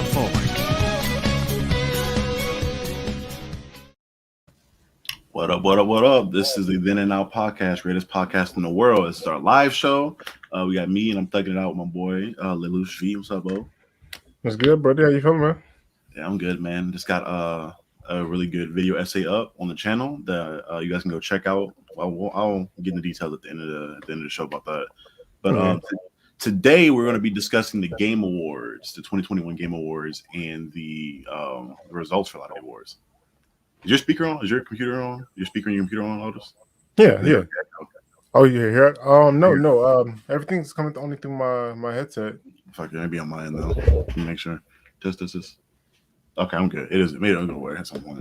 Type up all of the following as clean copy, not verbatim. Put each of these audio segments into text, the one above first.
step forward. What up, what up, what up? This is the Then and Now podcast, greatest podcast in the world. This is our live show. We got me, and I'm thugging it out with my boy, Lelouch V. What's up, Bo? What's good, brother? How you feeling, man? Yeah, I'm good, man. Just got a really good video essay up on the channel that you guys can go check out. I'll get into details at the end of the show about that. But today we're going to be discussing the Game Awards, the 2021 Game Awards, and the results for a lot of the awards. Is your speaker on? Is your computer on? Your speaker and your computer on, Lotus? Yeah. Oh, you hear it? No. Everything's coming only through my headset. Fuck, it may be on my end though. Let me make sure. This. Okay, I'm good. It is. Maybe I'm gonna wear it at some point.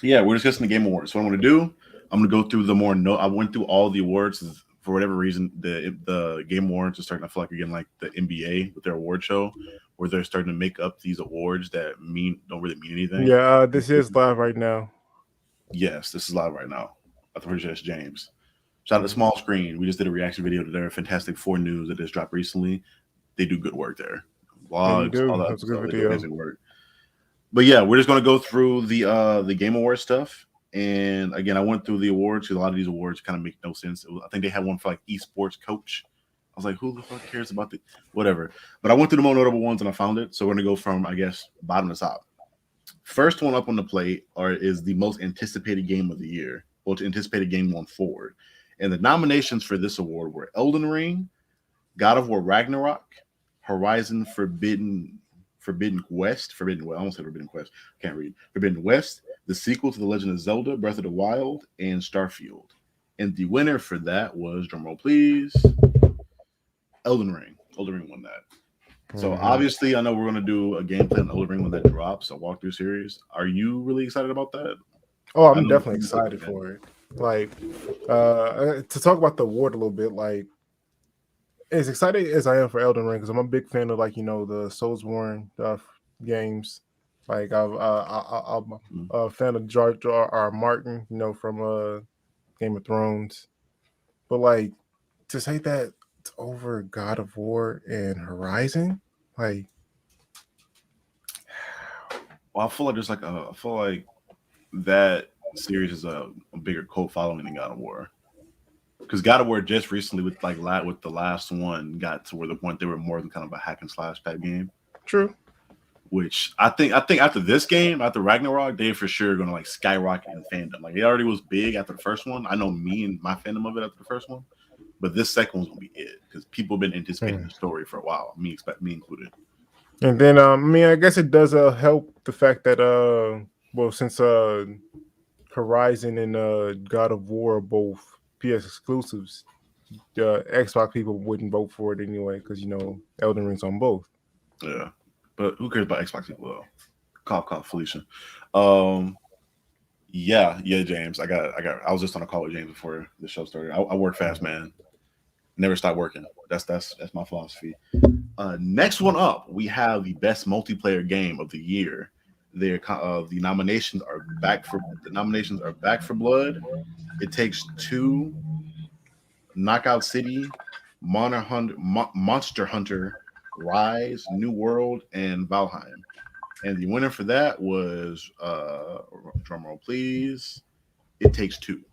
Yeah, we're discussing the Game Awards. So what I'm gonna do, I'm gonna go through the more. I went through all the awards. For whatever reason, the Game Awards are starting to feel like again like the NBA with their award show, where they're starting to make up these awards that don't really mean anything. Yeah, this is live right now. Yes, this is live right now. I thought it was James. Shout out to Small Screen. We just did a reaction video to their Fantastic Four news that just dropped recently. They do good work there. Vlogs, all that. That's a good video. Amazing work. But yeah, we're just gonna go through the Game Awards stuff. And again, I went through the awards because a lot of these awards kind of make no sense. I think they had one for like esports coach. I was like, who the fuck cares about the whatever? But I went through the more notable ones and I found it. So we're gonna go from, I guess, bottom to top. First one up on the plate is the most anticipated game of the year, most anticipated game going forward. And the nominations for this award were Elden Ring, God of War Ragnarok, Horizon Forbidden West. I almost said Forbidden Quest. Can't read. Forbidden West, the sequel to The Legend of Zelda, Breath of the Wild, and Starfield. And the winner for that was, drumroll please, Elden Ring. Elden Ring won that. So obviously, I know we're going to do a gameplay on Elden Ring when that drops, a walkthrough series. Are you really excited about that? Oh, I'm definitely excited for it. Like, to talk about the award a little bit, like, as excited as I am for Elden Ring, because I'm a big fan of, like, the Soulsborne games. Like, I'm a fan of George R. Martin, from Game of Thrones. But, like, to say that it's over God of War and Horizon, like, well, I feel like that series is a bigger cult following than God of War. Because God of War just recently with the last one got to where the point they were more than kind of a hack and slash type game. True. Which I think after this game, after Ragnarok, they for sure gonna like skyrocket in fandom. Like it already was big after the first one. I know me and my fandom of it after the first one, but this second one's gonna be it because people have been anticipating the story for a while. Me included. And then I guess it does help the fact that since Horizon and God of War are both PS exclusives, Xbox people wouldn't vote for it anyway because Elden Ring's on both. Yeah, but who cares about Xbox people though? Call Felicia. Yeah, James. I was just on a call with James before the show started. I work fast, man. Never stop working. That's my philosophy. Next one up, we have the best multiplayer game of the year. The nominations are Back for Blood, It Takes Two, Knockout City, Monster Hunter Rise, New World, and Valheim. And the winner for that was drumroll please, It Takes Two.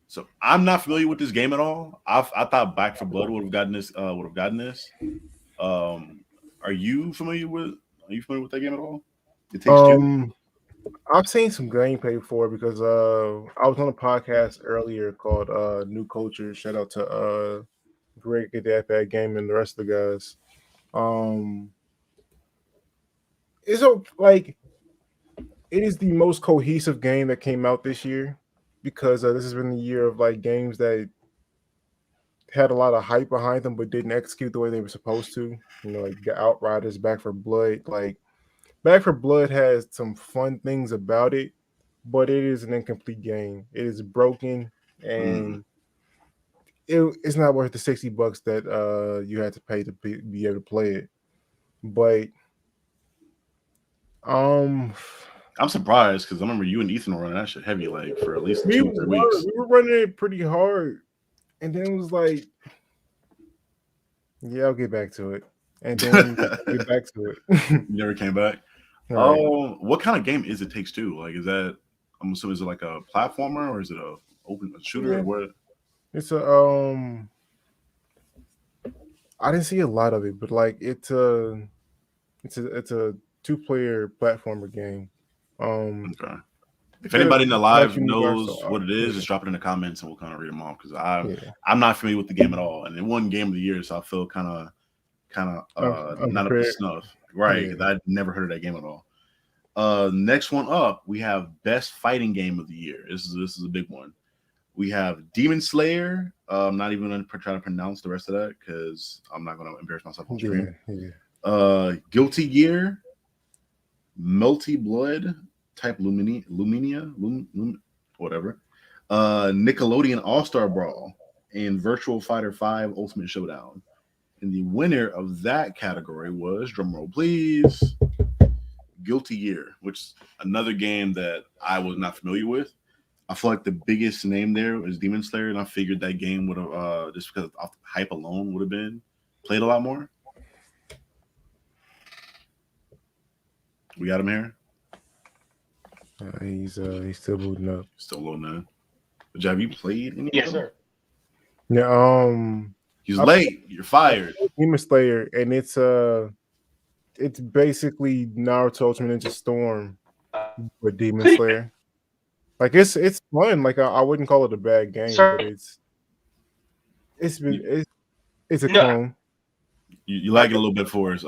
So I'm not familiar with this game at all. I thought Back for Blood would have gotten this. Are you familiar with that game at all? It Takes Two. I've seen some gameplay before because I was on a podcast earlier called New Culture. Shout out to Greg at that bad game and the rest of the guys. It is the most cohesive game that came out this year because this has been the year of like games that had a lot of hype behind them but didn't execute the way they were supposed to. Like the Outriders, Back for Blood. Like Back for Blood has some fun things about it, but it is an incomplete game. It is broken and it's not worth the $60 that you had to pay to be able to play it. But I'm surprised because I remember you and Ethan were running that shit heavy, like for at least 2 or 3 weeks. We were running it pretty hard, and then it was like, yeah, I'll get back to it. and then get back to it. Never came back. Right. What kind of game is It Takes Two? Like, is that? I'm assuming is it like a platformer or is it a open shooter or Yeah, what? it's a I didn't see a lot of it, but like it's a 2-player platformer game. Um, Okay. If set anybody of in the like live universal knows art. what it is, Yeah, just drop it in the comments and we'll kind of read them off because yeah. I'm not familiar with the game at all, and it won Game of the Year, so I feel not up to Unprepared. snuff, right? Yeah. Because I'd never heard of that game at all. Next one up, we have Best Fighting Game of the Year. This is a big one. We have Demon Slayer. I'm not even going to try to pronounce the rest of that because I'm not going to embarrass myself on Yeah. stream. Yeah. Guilty Gear, Multi Blood, type Luminia, whatever. Nickelodeon All Star Brawl, and Virtual Fighter 5 Ultimate Showdown. And the winner of that category was, drumroll please, Guilty Gear, which is another game that I was not familiar with. I feel like the biggest name there was Demon Slayer, and I figured that game would have, just because of hype alone, would have been played a lot more. We got him here. He's still booting up. Still low none. But have you played any of Yes, them? sir. Yeah. He's I late. You're fired. Demon Slayer, and it's basically Naruto Ultimate Ninja Storm with Demon Slayer. Like it's fun. Like I wouldn't call it a bad game, Sir. but it's been it's a No. clone. You like it a little bit for us,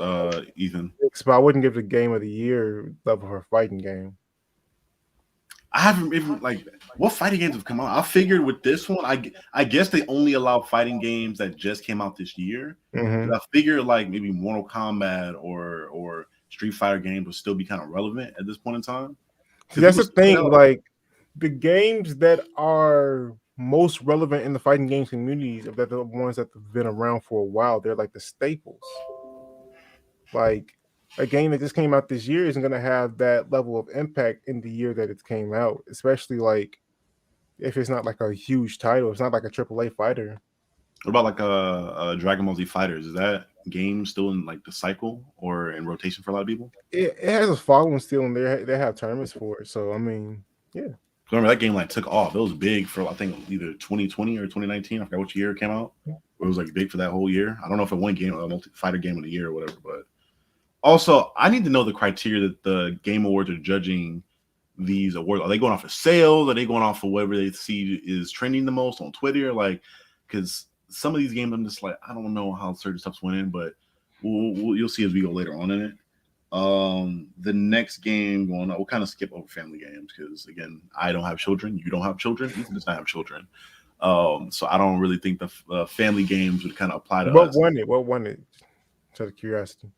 Ethan. But I wouldn't give it a game of the year level for a fighting game. I haven't even like what fighting games have come out. I figured with this one, I guess they only allow fighting games that just came out this year. Mm-hmm. I figured like maybe Mortal Kombat or Street Fighter games would still be kind of relevant at this point in time. See, that's the thing. Like the games that are most relevant in the fighting games communities, that the ones that have been around for a while, they're like the staples. Like a game that just came out this year isn't going to have that level of impact in the year that it came out, especially like if it's not like a huge title. It's not like a AAA fighter. What about like a Dragon Ball Z Fighters? Is that game still in like the cycle or in rotation for a lot of people? It has a following still, and they have tournaments for it. So I mean, yeah. Remember that game like took off. It was big for I think either 2020 or 2019. I forgot which year it came out. It was like big for that whole year. I don't know if it won game a multi-fighter game of the year or whatever. But also, I need to know the criteria that the Game Awards are judging these awards. Are they going off of sales? Are they going off of whatever they see is trending the most on Twitter? Like, because some of these games, I'm just like, I don't know how certain stuff's winning, but you'll see as we go later on in it. The next game going on, we'll kind of skip over family games because again, I don't have children. You don't have children. Ethan does not have children. So I don't really think the family games would kind of apply to us. What won it? Out of curiosity.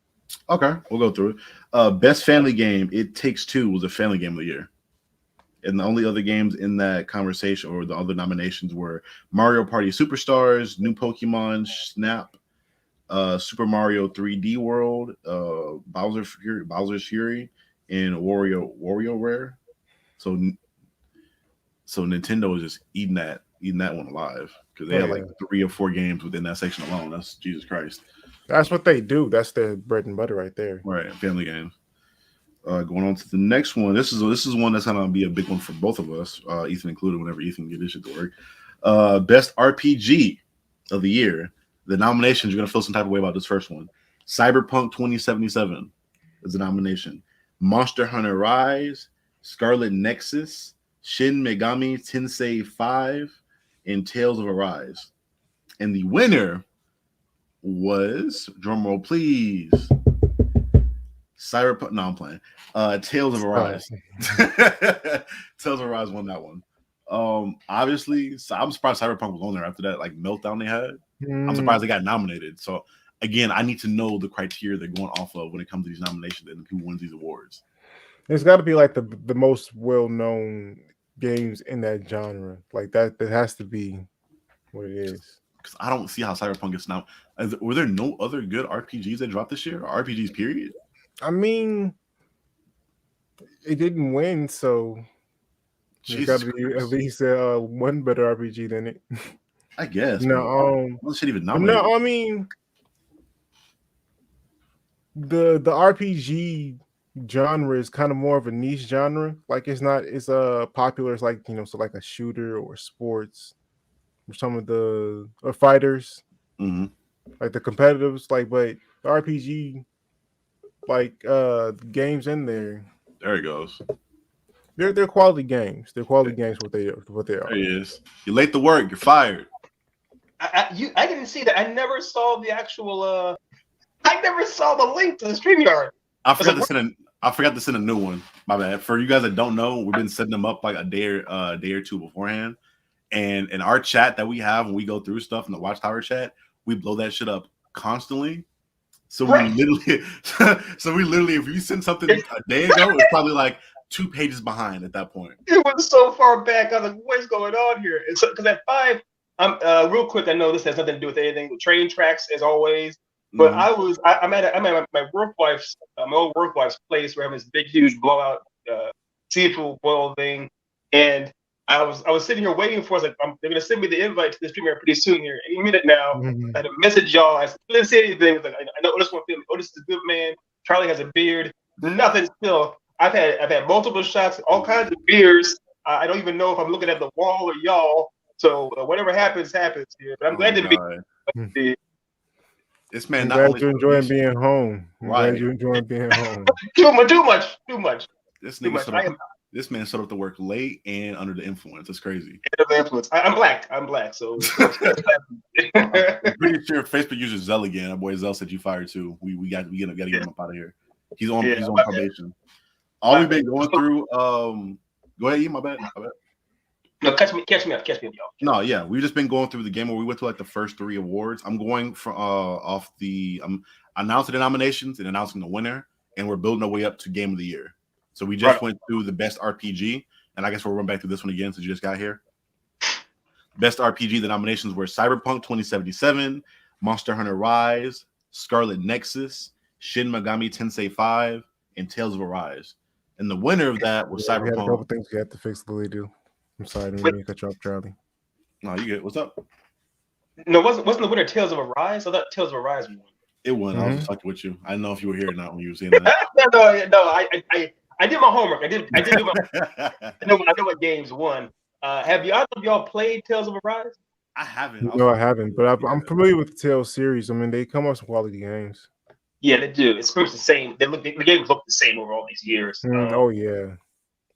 Okay, we'll go through it. Best family game, It Takes Two was a family game of the year. And the only other games in that conversation or the other nominations were Mario Party Superstars, New Pokemon Snap, Super Mario 3D World, Bowser's Fury, and WarioWare. So Nintendo is just eating that one alive because they had like 3 or 4 games within that section alone. That's Jesus Christ. That's what they do. That's their bread and butter right there. Right, family games. Going on to the next one. This is one that's gonna be a big one for both of us, Ethan included. Whenever Ethan get this shit to work, best RPG of the year. The nominations, you're gonna feel some type of way about this first one. Cyberpunk 2077 is the nomination. Monster Hunter Rise, Scarlet Nexus, Shin Megami Tensei 5, and Tales of Arise. And the winner was, drumroll please, Cyberpunk. No, I'm playing. Tales of Arise. Tales of Arise won that one. Obviously, so I'm surprised Cyberpunk was on there after that like meltdown they had. I'm surprised they got nominated. So again, I need to know the criteria they're going off of when it comes to these nominations and who wins these awards. There's got to be like the most well-known games in that genre. Like that has to be what it is. Because I don't see how Cyberpunk gets now. Were there no other good RPGs that dropped this year? Or RPGs, period? I mean, it didn't win, so there's got to be at least one better RPG than it. I guess. No, shit even nominated. No, I mean, the RPG genre is kind of more of a niche genre. Like it's not as popular as like so like a shooter or sports or some of the or fighters Mm-hmm. like the competitives. Like but the RPG like games in there. There he goes. They're quality games. They're quality games. What they There are. he is. You're late to work. You're fired. I didn't see that. I never saw the actual. I never saw the link to the StreamYard. I forgot to send a new one. My bad. For you guys that don't know, we've been setting them up like a day or two beforehand. And in our chat that we have when we go through stuff in the Watchtower chat, we blow that shit up constantly. So Right. we literally, if you send something a day ago, it's probably like 2 pages behind at that point. It was so far back. I was like, "What's going on here?" And so, because at 5, I'm real quick. I know this has nothing to do with anything with train tracks, as always. But I'm at my work wife's my old work wife's place. We're having this big, huge blowout seafood boil thing, and I was sitting here waiting for us. Like, they're gonna send me the invite to the streamer pretty soon here. Any minute now. Mhm. I had to message y'all. I didn't say anything. Like, I know Otis won't feel me. Otis is a good man. Charlie has a beard. Nothing still. I've had multiple shots, all kinds of beers. I don't even know if I'm looking at the wall or y'all. So whatever happens here. But I'm glad to be. This man I'm not glad only you're enjoying being home. I'm Right. glad you're enjoying being home. Too much. this Too nigga much. showed up, this man showed up to work late and under the influence. That's crazy. Influence. I'm black. So I'm pretty sure Facebook user Zell again. Our boy Zell said you fired too. We gotta get him up out of here. He's on probation. All we've been going through. Go ahead, my bad. No, catch me up, y'all. No, yeah, we've just been going through the game where we went to like the first 3 awards. I'm going from off the announcing the nominations and announcing the winner, and we're building our way up to game of the year. So we just went through the best RPG, and I guess we'll run back through this one again since you just got here. Best RPG, the nominations were Cyberpunk 2077, Monster Hunter Rise, Scarlet Nexus, Shin Megami Tensei 5, and Tales of Arise. And the winner of that was Cyberpunk. We had a couple things we had to fix, Lily. Do. I'm sorry, I didn't mean to cut you off, Charlie. No, you good. What's up? No, wasn't the winner Tales of Arise? I thought Tales of Arise won. It won. I was just fucking with you. I didn't know if you were here or not when you were saying that. No. I did my homework. I do my. I know what games won. Have y'all played Tales of Arise? I haven't. No, I haven't, but I'm familiar with the Tales series. I mean, they come up with some quality games. Yeah, they do. It's pretty much the same. The games look the same over all these years. Oh yeah.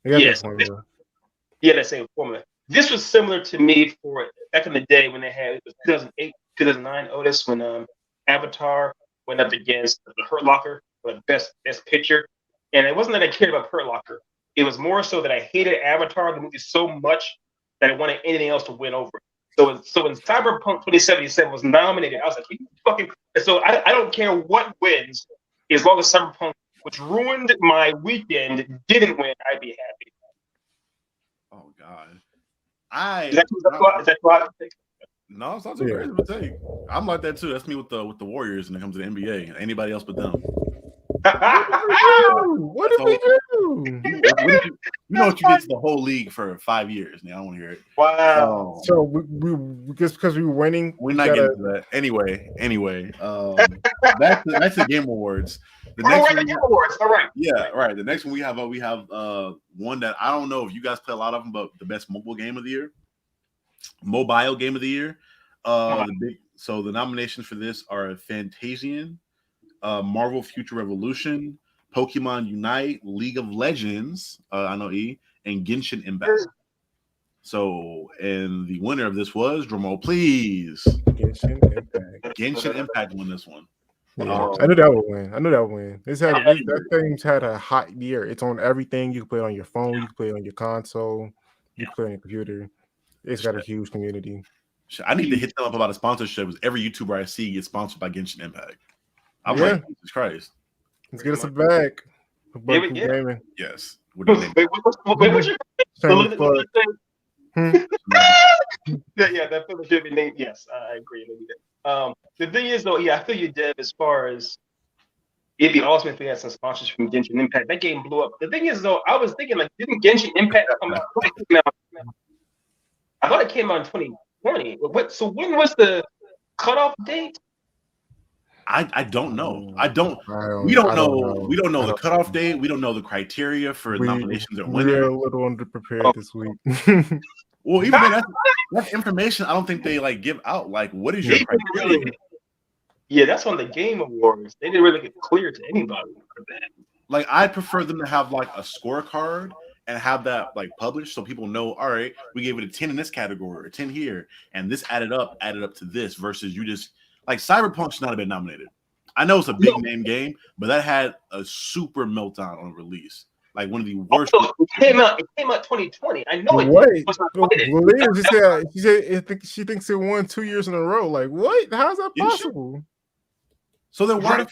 That same formula. This was similar to me for back in the day when they had 2008, 2009 Otis when Avatar went up against the Hurt Locker for the best picture. And it wasn't that I cared about Hurt Locker. It was more so that I hated Avatar, the movie, so much that I wanted anything else to win over it. So when Cyberpunk 2077 was nominated, I was like, you fucking. So I don't care what wins, as long as Cyberpunk, which ruined my weekend, didn't win, I'd be happy. Oh God. Is that what? No, it's not too crazy to take. I'm like that too. That's me with the Warriors when it comes to the NBA. Anybody else but them. What did we do? You know what you did to the whole league for 5 years. Now I don't want to hear it. Wow. So we just because we were winning, we're not getting to that. Anyway. Back to the Game Awards. The next one, Game Awards. All right. Yeah, right. The next one we have one that I don't know if you guys play a lot of them, but the best mobile game of the year. So the nominations for this are Fantasian, Marvel Future Revolution, Pokemon Unite, League of Legends, I know E, and Genshin Impact. So, and the winner of this was, drumroll please, Genshin Impact won this one. Yeah, I knew that would win. That game's had a hot year. It's on everything. You can play it on your phone. You can play it on your console. You can play it on your computer. It's got a huge community. I need to hit them up about a sponsorship. Because every YouTuber I see gets sponsored by Genshin Impact. I'm like, Jesus Christ. Let's get us a bag. Gaming. Yes. What's your Yeah, that film should be named. Yes, I agree. The thing is, though, I feel you, Dev, as far as it'd be awesome if we had some sponsors from Genshin Impact. That game blew up. The thing is, though, I was thinking, like, didn't Genshin Impact come out? I thought it came out in 2020. So when was the cutoff date? I don't know. I don't. I don't know. We don't know I the don't cutoff date. We don't know the criteria for nominations and we are winners. a little underprepared Oh. this week. Well, even then, that's information I don't think they like give out. Like, what is your They didn't criteria? really, yeah, that's on the Game Awards. They didn't really get clear to anybody for that. Like, I prefer them to have like a scorecard and have that like published so people know, all right, we gave it a 10 in this category or 10 here, and this added up to this versus you just like Cyberpunk should not have been nominated. I know it's a big name game, but that had a super meltdown on release. Like one of the worst. Also, it came out 2020. I know it Wait, was not Lolita just said she thinks it won 2 years in a row. Like, what? How's that Didn't she? possible? So then why? Right.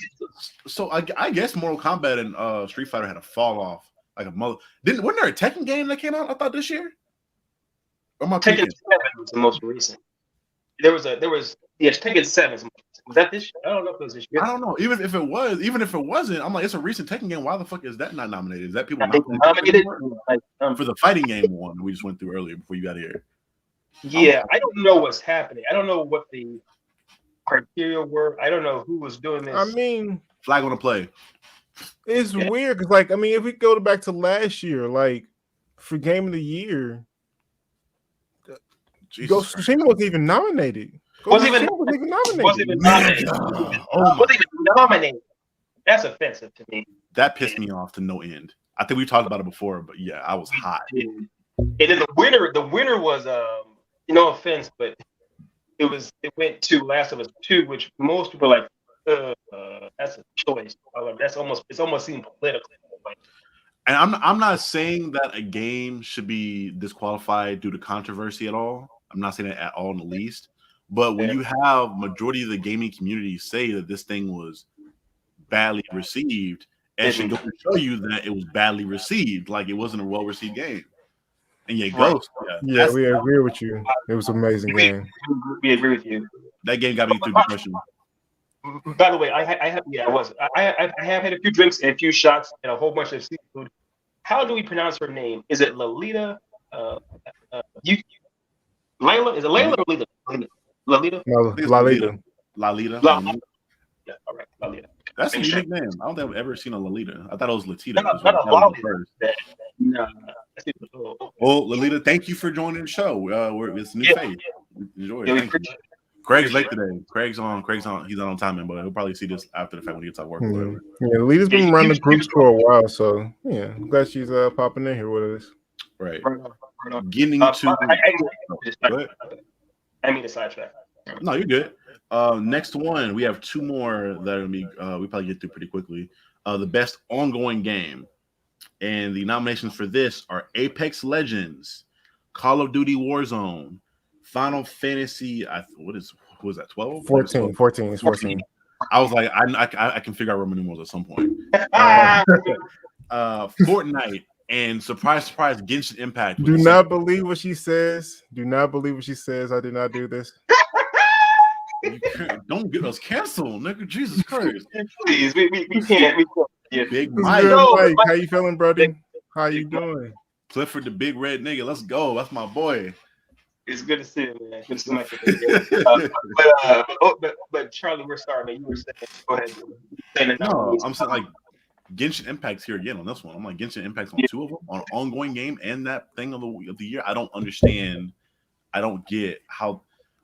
So I guess Mortal Kombat and Street Fighter had a fall off. Like a mother. Wasn't there a Tekken game that came out? I thought this year. Or am I Tekken 7 peeking? was the most recent. There was Tekken 7. Was that this year? I don't know if it was this year. I don't know. Even if it wasn't, I'm like, it's a recent Tekken game. Why the fuck is that not nominated? Is that people I think nominated for the fighting game one we just went through earlier before you got here? Yeah, I don't know what's happening. I don't know what the criteria were. I don't know who was doing this. I mean, Flag on the play. it's weird because, like, I mean, if we go back to last year, like for Game of the Year, Ghost of Tsushima wasn't even nominated. Wasn't even nominated. Wasn't even nominated. Wasn't even nominated. That's offensive to me. That pissed me off to no end. I think we talked about it before, but yeah, I was hot. And then the winner was no offense, but it went to Last of Us 2, which most people are like, that's a choice. It's almost seemed political. And I'm not saying that a game should be disqualified due to controversy at all. I'm not saying that at all in the least. But when you have majority of the gaming community say that this thing was badly received, it should go to show you that it was badly received, like it wasn't a well-received game. And yeah, Ghost. Yeah, we agree with you. It was an amazing game. We agree with you. That game got me through depression. By the way, I have had a few drinks and a few shots and a whole bunch of seafood. How do we pronounce her name? Is it Lolita? Layla? Is it Layla or Lolita? Lolita? No, Lalita. Lalita. Yeah, all right, Lolita. That's a unique name. I don't think I've ever seen a Lolita. I thought it was Latita. No. Well, Lolita, thank you for joining the show. It's a new face. Enjoy it. Yeah, Thank you. Craig's late today. Craig's on. He's not on time, but he'll probably see this after the fact when he gets off work. Or whatever. Yeah, Lolita's been running the groups for a while, so yeah, I'm glad she's popping in here with us. Right. Right on. Getting to. I mean, to sidetrack. No, you're good. Next one, we have two more that are gonna be we probably get through pretty quickly. The best ongoing game, and the nominations for this are Apex Legends, Call of Duty Warzone, Final Fantasy. What was that? 12? 14. 14. It's 14. I was like, I can figure out Roman numerals at some point. Fortnite and surprise, Genshin Impact. Do not believe what she says. Do not believe what she says. I did not do this. Don't get us canceled, nigga. Jesus Christ. Please, we can't. Yeah. Big Mike. Mike. How you feeling, brother? How you doing? Clifford, the big red nigga. Let's go. That's my boy. It's good to see you, man. Good to see but Charlie, we're sorry, man. You were saying, go ahead. No, I'm saying like Genshin Impact's here again on this one. I'm like Genshin Impact's on two of them on an ongoing game and that thing of the year. I don't understand. I don't get how.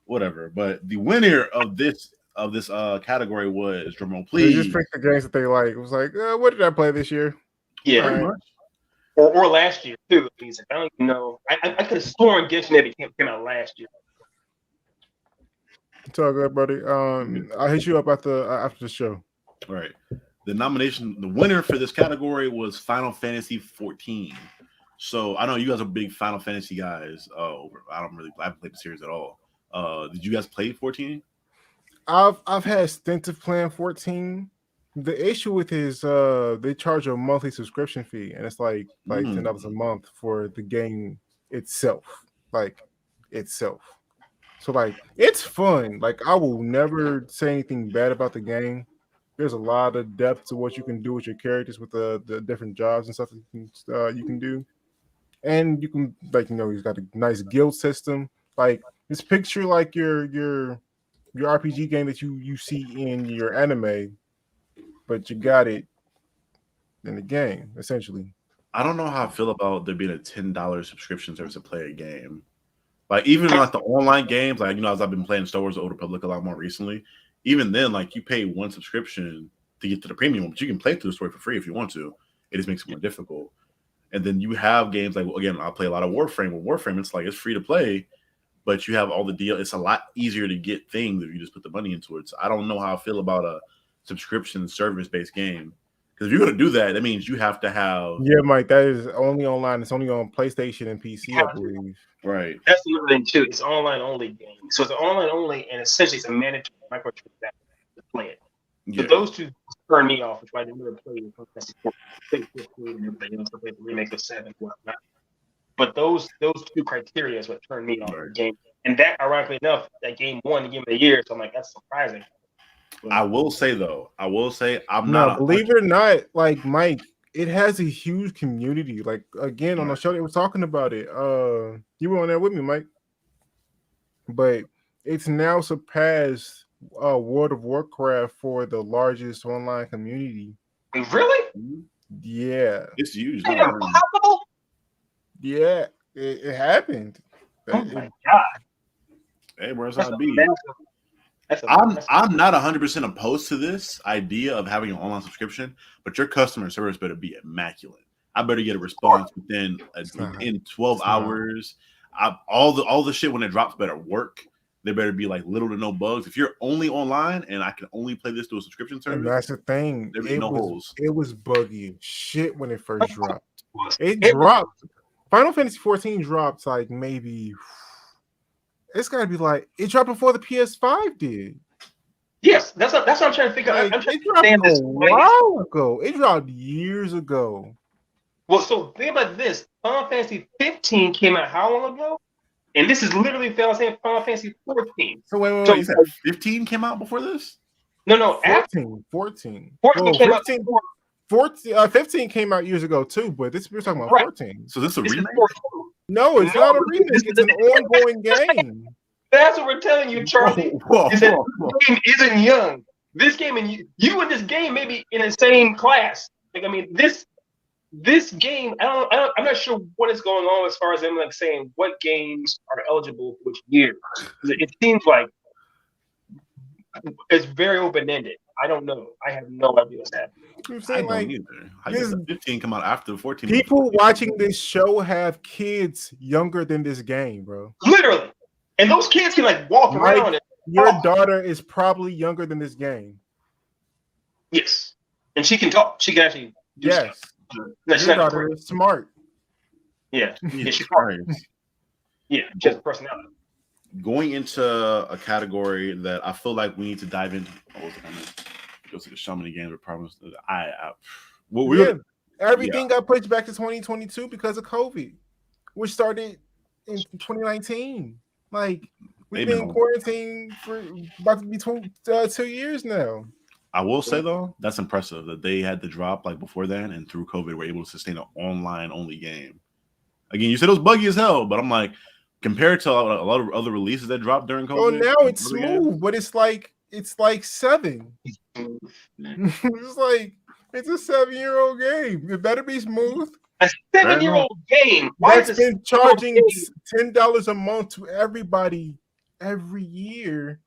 Whatever, but the winner of this category was drumroll, please. They just picked the games that they like. It was like, what did I play this year? Yeah, right. or last year too. I don't even know. I could have sworn Genshin Impact came out last year. It's all good, buddy. I'll hit you up after the show. All right. The winner for this category was Final Fantasy 14. So I know you guys are big Final Fantasy guys. I haven't played the series at all. Did you guys play 14? I've had stints of playing 14. The issue with is they charge a monthly subscription fee, and it's like $10 a month for the game itself. So like it's fun. Like I will never say anything bad about the game. There's a lot of depth to what you can do with your characters with the different jobs and stuff that you can do. And you can he's got a nice guild system. Like just picture like your your RPG game that you see in your anime, but you got it in the game essentially. I don't know how I feel about there being a $10 subscription service to play a game. Like even like the online games, like as I've been playing Star Wars: The Old Republic a lot more recently. Even then, like you pay one subscription to get to the premium, but you can play through the story for free if you want to. It just makes it more difficult. And then you have games like again, I play a lot of Warframe. With Warframe, it's like it's free to play, but you have all the deal. It's a lot easier to get things if you just put the money into it. So I don't know how I feel about a subscription service based game. Because if you're going to do that, that means you have to have. Yeah, Mike, that is only online. It's only on PlayStation and PC, I believe. Right. That's another thing too. It's online only game, so it's an online only, and essentially it's a mandatory microtransaction to play it. So those two turn me off, which I didn't really play and everything else. I played the remake of 7 and whatnot. But those two criteria is what turned me off the game. And that, ironically enough, that game won the game of the year. So I'm like, that's surprising. But I will say I'm No, not. believe it or not, like Mike, it has a huge community. Like again, on the show they was talking about it. You were on there with me, Mike. But it's now surpassed World of Warcraft for the largest online community. Really? Yeah. It's huge. Is it impossible? Yeah, it happened. Oh my god! Hey, where's That's I be? I'm not 100% opposed to this idea of having an online subscription, but your customer service better be immaculate. I better get a response within 12 hours. All the shit when it drops better work. There better be like little to no bugs. If you're only online and I can only play this through a subscription service, and that's the thing. There be no holes. It was buggy as shit when it first dropped. It dropped. Final Fantasy 14 dropped like maybe. It's got to be like it dropped before the PS5 did. Yes, that's what I'm trying to figure out. Like, it dropped a while ago. It dropped years ago. Well, so think about this. Final Fantasy 15 came out how long ago? And this is literally Final Fantasy 14. So wait. So you said 15 came out before this? No, 14. 14 well, came 15, out. 15 came out years ago too, but we're talking about 14. So this is a remake? No, it's not a remake. It's an ongoing game. That's what we're telling you, Charlie. This game isn't young. This game and you and this game may be in the same class. Like I mean, this game, I'm not sure what is going on as far as them like saying what games are eligible for which year. It seems like it's very open ended. I don't know. I have no idea what's happening. I'm saying, I don't either. How does 15 come out after 14? People watching this show have kids younger than this game, bro. Literally. And those kids can like walk around. And your daughter is probably younger than this game. Yes. And she can talk. She can actually do stuff. Your daughter is smart. Yeah. She's smart. Yeah, she has a personality. Going into a category that I feel like we need to dive into. Go to the so many games with problems. Everything got pushed back to 2022 because of COVID, which started in 2019. Like we've been quarantined for about to be 2 years now. I will say though, that's impressive that they had to drop like before then, and through COVID were able to sustain an online only game. Again, you said it was buggy as hell, but I'm like, compared to a lot of other releases that dropped during COVID. Oh, now it's smooth, but it's like 7. It's like it's a 7-year-old game. It better be smooth. A 7-year-old game that's been charging $10 a month to everybody every year,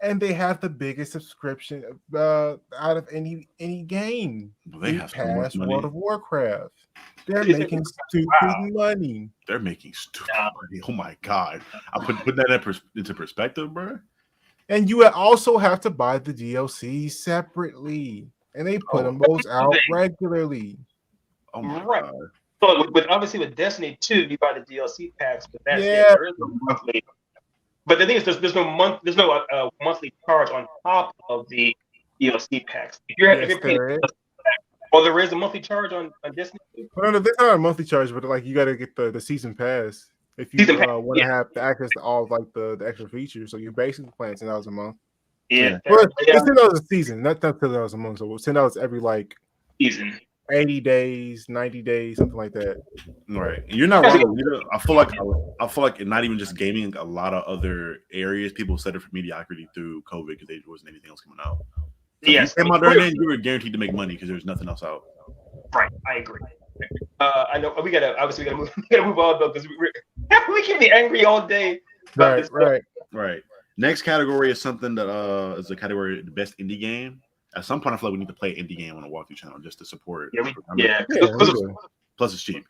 and they have the biggest subscription out of any game. They have so much money. World of Warcraft. They're making stupid money. They're making stupid money. Oh my god! I put that into perspective, bro. And you also have to buy the DLC separately, and they put them both out regularly. Oh my god! So obviously with Destiny 2, you buy the DLC packs, but that's there is no monthly. But the thing is, there's no monthly charge on top of the DLC packs. If you're paying, well, there is a monthly charge on Destiny 2. Well, no, there's not a monthly charge, but like you got to get the season pass if you want to have the access to all like the extra features. So you're basically paying $10 a month. Yeah, well, it's $10 a season, not $10 a month. So $10 every like season. 80 days, 90 days, something like that. Right, you're not wrong. I feel like not even just gaming, a lot of other areas people set it for mediocrity through COVID because there wasn't anything else coming out. So Yes, if you came out during then, you were guaranteed to make money because there's nothing else out. right. I agree. I know we gotta move. We gotta move on though because we can be angry all day. About this stuff. Right. Next category is something that is a category the best indie game. At some point, I feel like we need to play an indie game on a walkthrough channel just to support. Yeah. Plus, it's cheap.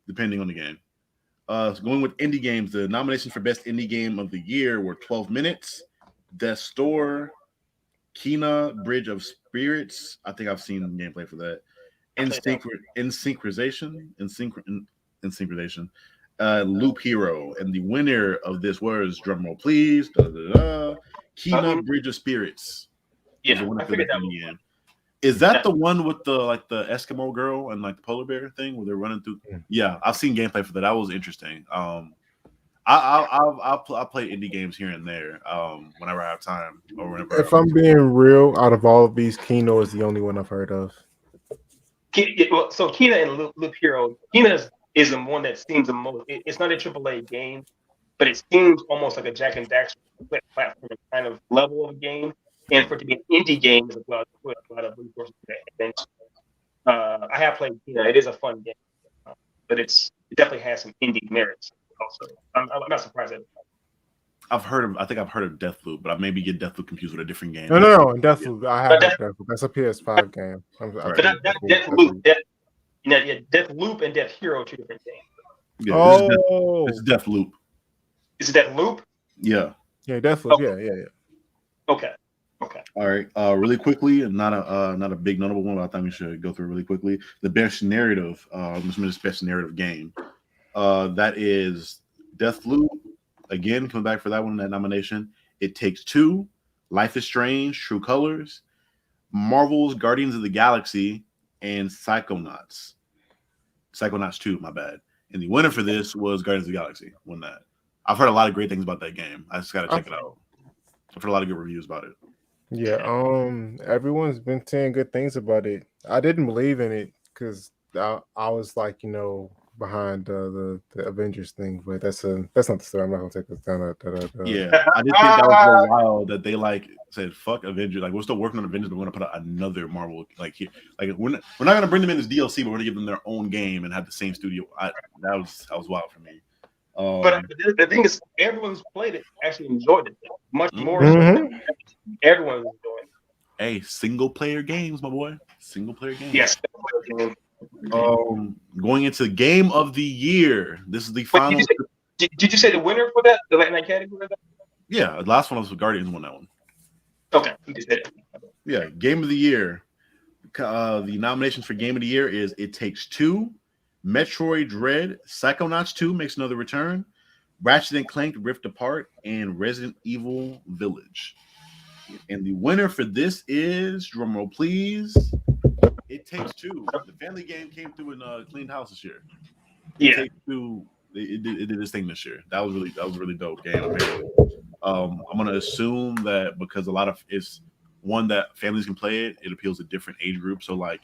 Depending on the game. Going with indie games, the nominations for best indie game of the year were 12 Minutes, Death's Store, Kena, Bridge of Spirits. I think I've seen gameplay for that. Synchronization. Loop Hero, and the winner of this was drumroll please. Kena, Bridge of Spirits. Yeah, I figured that one. Is that the one with the Eskimo girl and like the polar bear thing where they're running through? Yeah, I've seen gameplay for that. That was interesting. I'll play indie games here and there whenever I have time or whenever. If I'm being real, out of all of these, Keno is the only one I've heard of. So Kena and Loop Hero, Kena is the one that seems the most. It's not a AAA game, but it seems almost like a Jack and Daxter platform kind of level of game. And for it to be an indie game, is a lot of resources to that. I have played Kena. It is a fun game, but it definitely has some indie merits. Also, I'm not surprised at it. I think I've heard of Deathloop, but I maybe get Deathloop confused with a different game. No, Deathloop. I have Deathloop. That's a PS5 game. Deathloop and Death Hero are two different things. Yeah, it's Deathloop. Is it Deathloop? Yeah. Yeah, Deathloop. Yeah. Okay. All right. Really quickly, and not a big notable one, but I think we should go through really quickly. The best narrative, best narrative game. That is Deathloop. Again, coming back for that one, that nomination. It Takes Two, Life is Strange, True Colors, Marvel's Guardians of the Galaxy, and Psychonauts. Psychonauts 2, my bad. And the winner for this was Guardians of the Galaxy. Won that. I've heard a lot of great things about that game. I just got to check it out. I've heard a lot of good reviews about it. Yeah, everyone's been saying good things about it. I didn't believe in it because I was like, behind the Avengers thing, but that's not the story. I'm not gonna take this down. Yeah, I did think that was wild that they said fuck Avengers. Like we're still working on Avengers, but we're gonna put out another Marvel here. Like we're not gonna bring them in as DLC, but we're gonna give them their own game and have the same studio. That was wild for me. But the thing is, everyone's played it actually enjoyed it much more. So everyone's enjoying it. Hey, single player games, my boy. Single player games. Yes. Going into Game of the Year. This is the final. Did you say the winner for that? The that category? Yeah, the last one was Guardians won that one. Okay, you just said it. Yeah, Game of the Year. The nominations for Game of the Year is It Takes Two, Metroid Dread, Psychonauts 2 makes another return, Ratchet and Clank Rift Apart, and Resident Evil Village. And the winner for this is, drumroll please, It Takes Two. The family game came through and cleaned house this year. Yeah. It Takes Two, it did this thing this year. That was a really dope game. I'm gonna assume that because a lot of it's one that families can play it appeals to different age groups. So like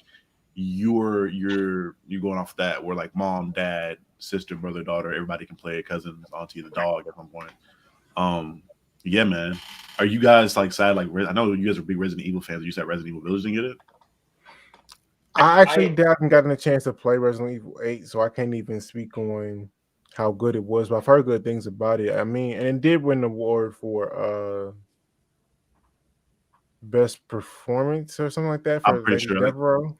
you're going off that where like mom, dad, sister, brother, daughter, everybody can play it, cousins, auntie, the dog at some point. Yeah, man. Are you guys like sad? Like I know you guys are big Resident Evil fans. You said Resident Evil Village didn't get it. I actually haven't gotten a chance to play Resident Evil 8, so I can't even speak on how good it was. But I've heard good things about it. I mean, and it did win an award for best performance or something like that for I'm pretty sure. Devereaux.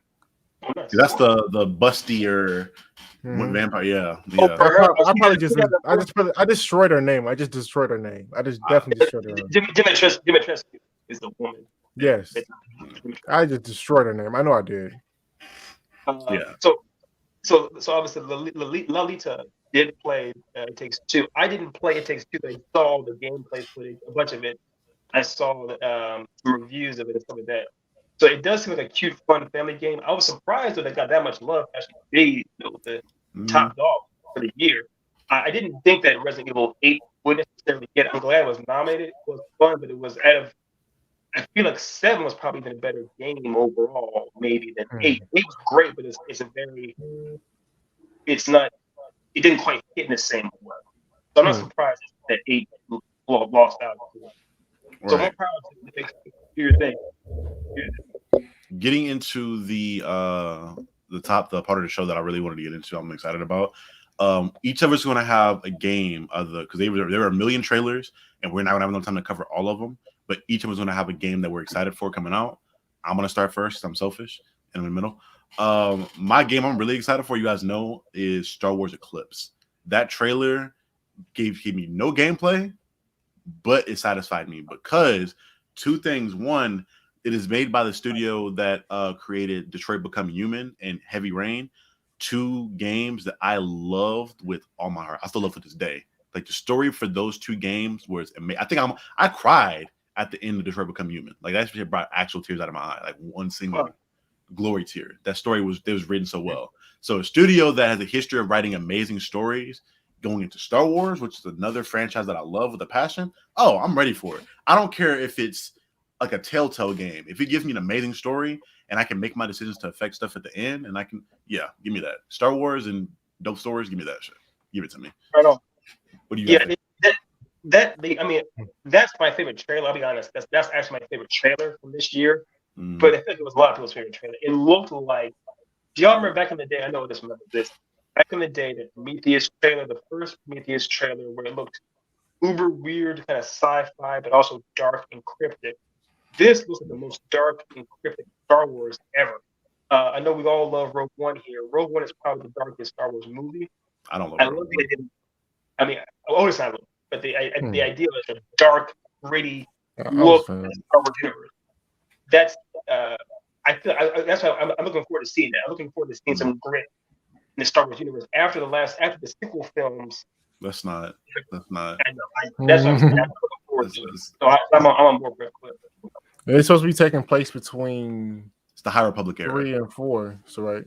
That's the bustier vampire. Yeah. I destroyed her name. I just destroyed her name. I just definitely destroyed her name. Dimitrescu is the woman. Yes, I just destroyed her name. I know I did. Yeah. So obviously Lalita did play It Takes Two. I didn't play It Takes Two, but I saw the gameplay footage, a bunch of it. I saw some reviews of it and stuff like that. So it does seem like a cute, fun family game. I was surprised that it got that much love. Actually, be the top dog for the year. I didn't think that Resident Evil 8 would necessarily get it. I'm glad it was nominated. It was fun, but it was out of I feel like 7 was probably even a better game overall, maybe than 8. 8 was great, but it's not. It didn't quite hit in the same way. So I'm not surprised that 8 lost out to it. So more power to do your thing. Getting into the part of the show that I really wanted to get into, I'm excited about. Each of us is going to have a game because there were a million trailers, and we're not going to have enough time to cover all of them. But each of us is going to have a game that we're excited for coming out. I'm going to start first. I'm selfish, and in the middle. My game I'm really excited for, you guys know, is Star Wars Eclipse. That trailer gave me no gameplay, but it satisfied me because two things. One, it is made by the studio that created Detroit Become Human and Heavy Rain, two games that I loved with all my heart. I still love to this day. Like the story for those two games was amazing. I cried at the end of Detroit Become Human. Like that shit brought actual tears out of my eye. Like one single glory tear. That story was written so well. So a studio that has a history of writing amazing stories going into Star Wars, which is another franchise that I love with a passion. Oh, I'm ready for it. I don't care if it's like a Telltale game. If it gives me an amazing story and I can make my decisions to affect stuff at the end, and I can, give me that. Star Wars and dope stories, give me that shit. Give it to me. Right on. What do you think? That's my favorite trailer. I'll be honest. That's actually my favorite trailer from this year. But I think it was a lot of people's favorite trailer. It looked like, do y'all remember back in the day? I know this remember this. Back in the day, the Prometheus trailer, the first Prometheus trailer, where it looked uber weird, kind of sci-fi, but also dark and cryptic. This looks like the most dark and cryptic Star Wars ever. I know we all love Rogue One here. Rogue One is probably the darkest Star Wars movie. I don't love Rogue One. I mean, always not, but the idea of a dark, gritty look at the Star Wars universe. That's that's why I'm looking forward to seeing that. I'm looking forward to seeing some grit in the Star Wars universe after the sequel films. That's not. I know. That's what I'm looking forward to. So I'm on board with it. It's supposed to be taking place between it's the High Republic era, 3 and 4. So right.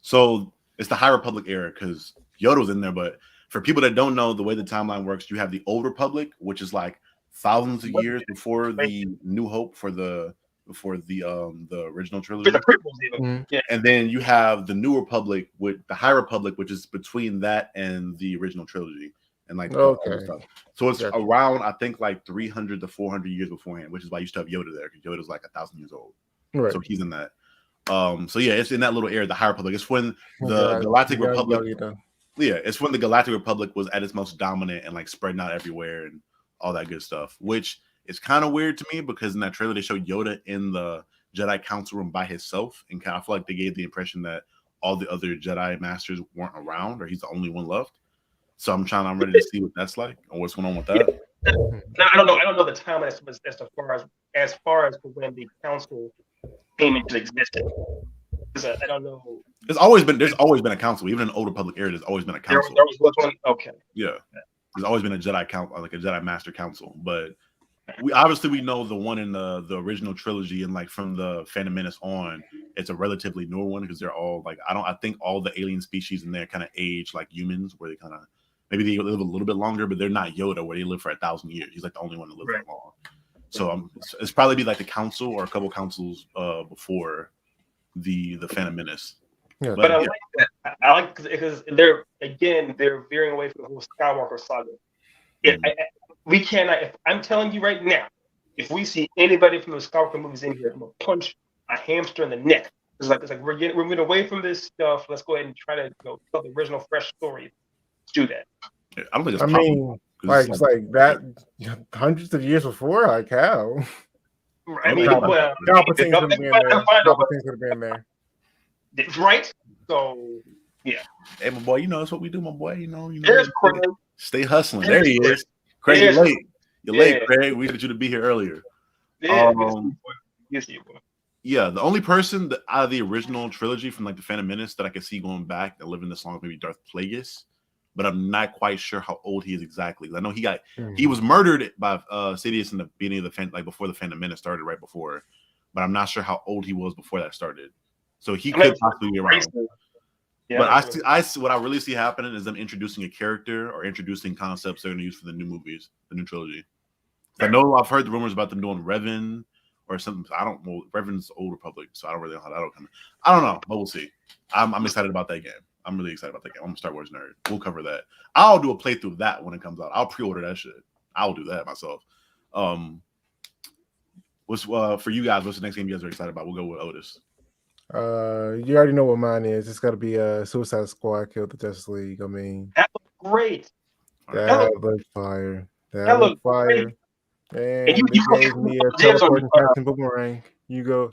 So it's the High Republic era because Yoda was in there. But for people that don't know the way the timeline works, you have the Old Republic, which is like thousands of years before the New Hope before the original trilogy. For the prequels, even. Yeah. And then you have the New Republic with the High Republic, which is between that and the original trilogy. And like stuff. So it's around, I think, like 300 to 400 years beforehand, which is why you still have Yoda there, because Yoda's like 1,000 years old. Right. So he's in that. So yeah, it's in that little area, the High Republic. It's when the Galactic Republic. Yeah, it's when the Galactic Republic was at its most dominant and like spreading out everywhere and all that good stuff. Which is kind of weird to me because in that trailer they showed Yoda in the Jedi Council room by himself, and I feel like they gave the impression that all the other Jedi Masters weren't around, or he's the only one left. So I'm ready to see what that's like or what's going on with that. No, I don't know the time as far as when the council came into existence. I don't know. There's always been a council, even in the Old Republic era. There's always been a council. There was one. Okay. Yeah, there's always been a Jedi council, like a Jedi Master Council. But we know the one in the original trilogy and like from the Phantom Menace on, it's a relatively newer one because they're all like I think all the alien species in there kind of age like humans, where they kind of maybe they live a little bit longer, but they're not Yoda where they live for 1,000 years. He's like the only one that lives that long. So it's probably be like the council or a couple councils before the Phantom Menace. Yeah. But I like that. I like because they're veering away from the whole Skywalker saga. We cannot. If I'm telling you right now, if we see anybody from the Skywalker movies in here, I'm gonna punch a hamster in the neck. It's like we're moving away from this stuff. Let's go ahead and try to tell the original fresh story. Let's do that. Yeah, I don't think it's possible. It's like that hundreds of years before. Like how? I mean, Palpatine could have been there. Right. So yeah. Hey, my boy, that's what we do, my boy. There's Craig. Stay hustling. There he is. Craig, you're late. You're late, Craig. We wanted you to be here earlier. Yeah, yeah, the only person out of the original trilogy from like the Phantom Menace that I could see going back and living this long, maybe Darth Plagueis, but I'm not quite sure how old he is exactly. I know he was murdered by Sidious in the beginning of before the Phantom Menace started, right before, but I'm not sure how old he was before that started. So he could possibly be around. Yeah, but I what I really see happening is them introducing a character or introducing concepts they're going to use for the new movies, the new trilogy. I know I've heard the rumors about them doing Revan or something. I don't know. Revan's Old Republic, so I don't really know how that'll come. I don't know, but we'll see. I'm excited about that game. I'm really excited about that game. I'm a Star Wars nerd. We'll cover that. I'll do a playthrough of that when it comes out. I'll pre-order that shit. I'll do that myself. What's for you guys? What's the next game you guys are excited about? We'll go with Otis. You already know what mine is. It's got to be Suicide Squad Killed the Justice League. I mean, that looks great. That looked fire. That looked fire. And you gave me a teleporting Captain Boomerang. You go.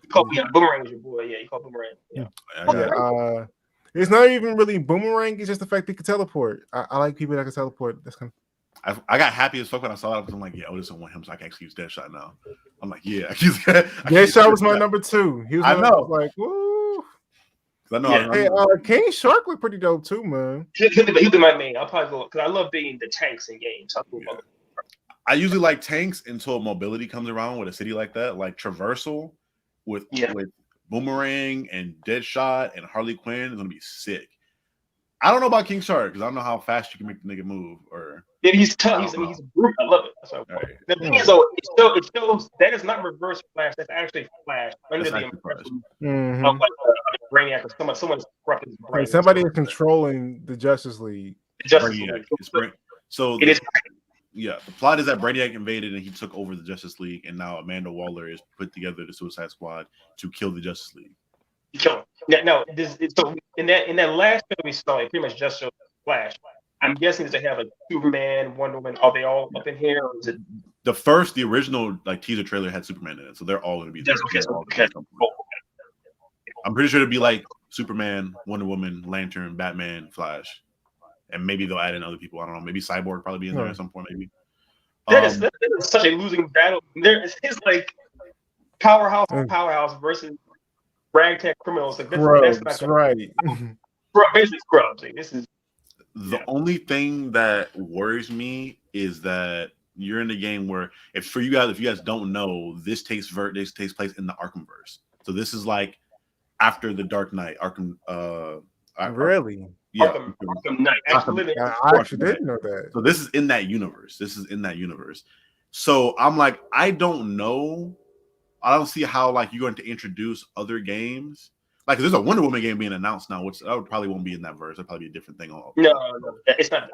Boomerang is your boy. Yeah, you call Boomerang. Yeah. It's not even really Boomerang. It's just the fact that he can teleport. I like people that can teleport. That's kind of. I got happy as fuck when I saw it because I'm like, yeah, Otis don't want him, so I can actually use Deadshot now. I'm like, yeah. Deadshot was my number 2. He was like, woo. I know. King Shark looked pretty dope too, man. He'll be my main. I'll probably go because I love being the tanks in games. I usually like tanks until mobility comes around with a city like that, like traversal with Boomerang and Deadshot and Harley Quinn is gonna be sick. I don't know about King Shark because I don't know how fast you can make the nigga move. Or he's tough. He's a brute. I love it. That's what the thing is, though, it shows that is not Reverse Flash. That's actually Flash under the impression of like a Brainiac or someone's corrupted his brain. Somebody is controlling the Justice League. So it is. Yeah, the plot is that Brainiac invaded and he took over the Justice League, and now Amanda Waller is put together the Suicide Squad to kill the Justice League. Kill him. No, so in that last show we saw, it pretty much just showed Flash. I'm guessing that they have like Superman, Wonder Woman. Are they all up in here? Or is it the original like teaser trailer had Superman in it, so they're all going to be there. I'm pretty sure it'll be like Superman, Wonder Woman, Lantern, Batman, Flash. And maybe they'll add in other people. I don't know. Maybe Cyborg probably be in there at some point. Maybe that is such a losing battle. There is like powerhouse versus ragtag criminals. Like that's right. Basically scrubs. Like, this is the only thing that worries me is that you're in a game where if you guys don't know, this takes place in the Arkhamverse. So this is like after the Dark Knight. Arkham. Really. Yeah, Arkham Knight. I actually didn't know that. So this is in that universe. So I'm like, I don't know. I don't see how like you're going to introduce other games. Like there's a Wonder Woman game being announced now, which probably won't be in that verse. It'll probably be a different thing. No, it's not.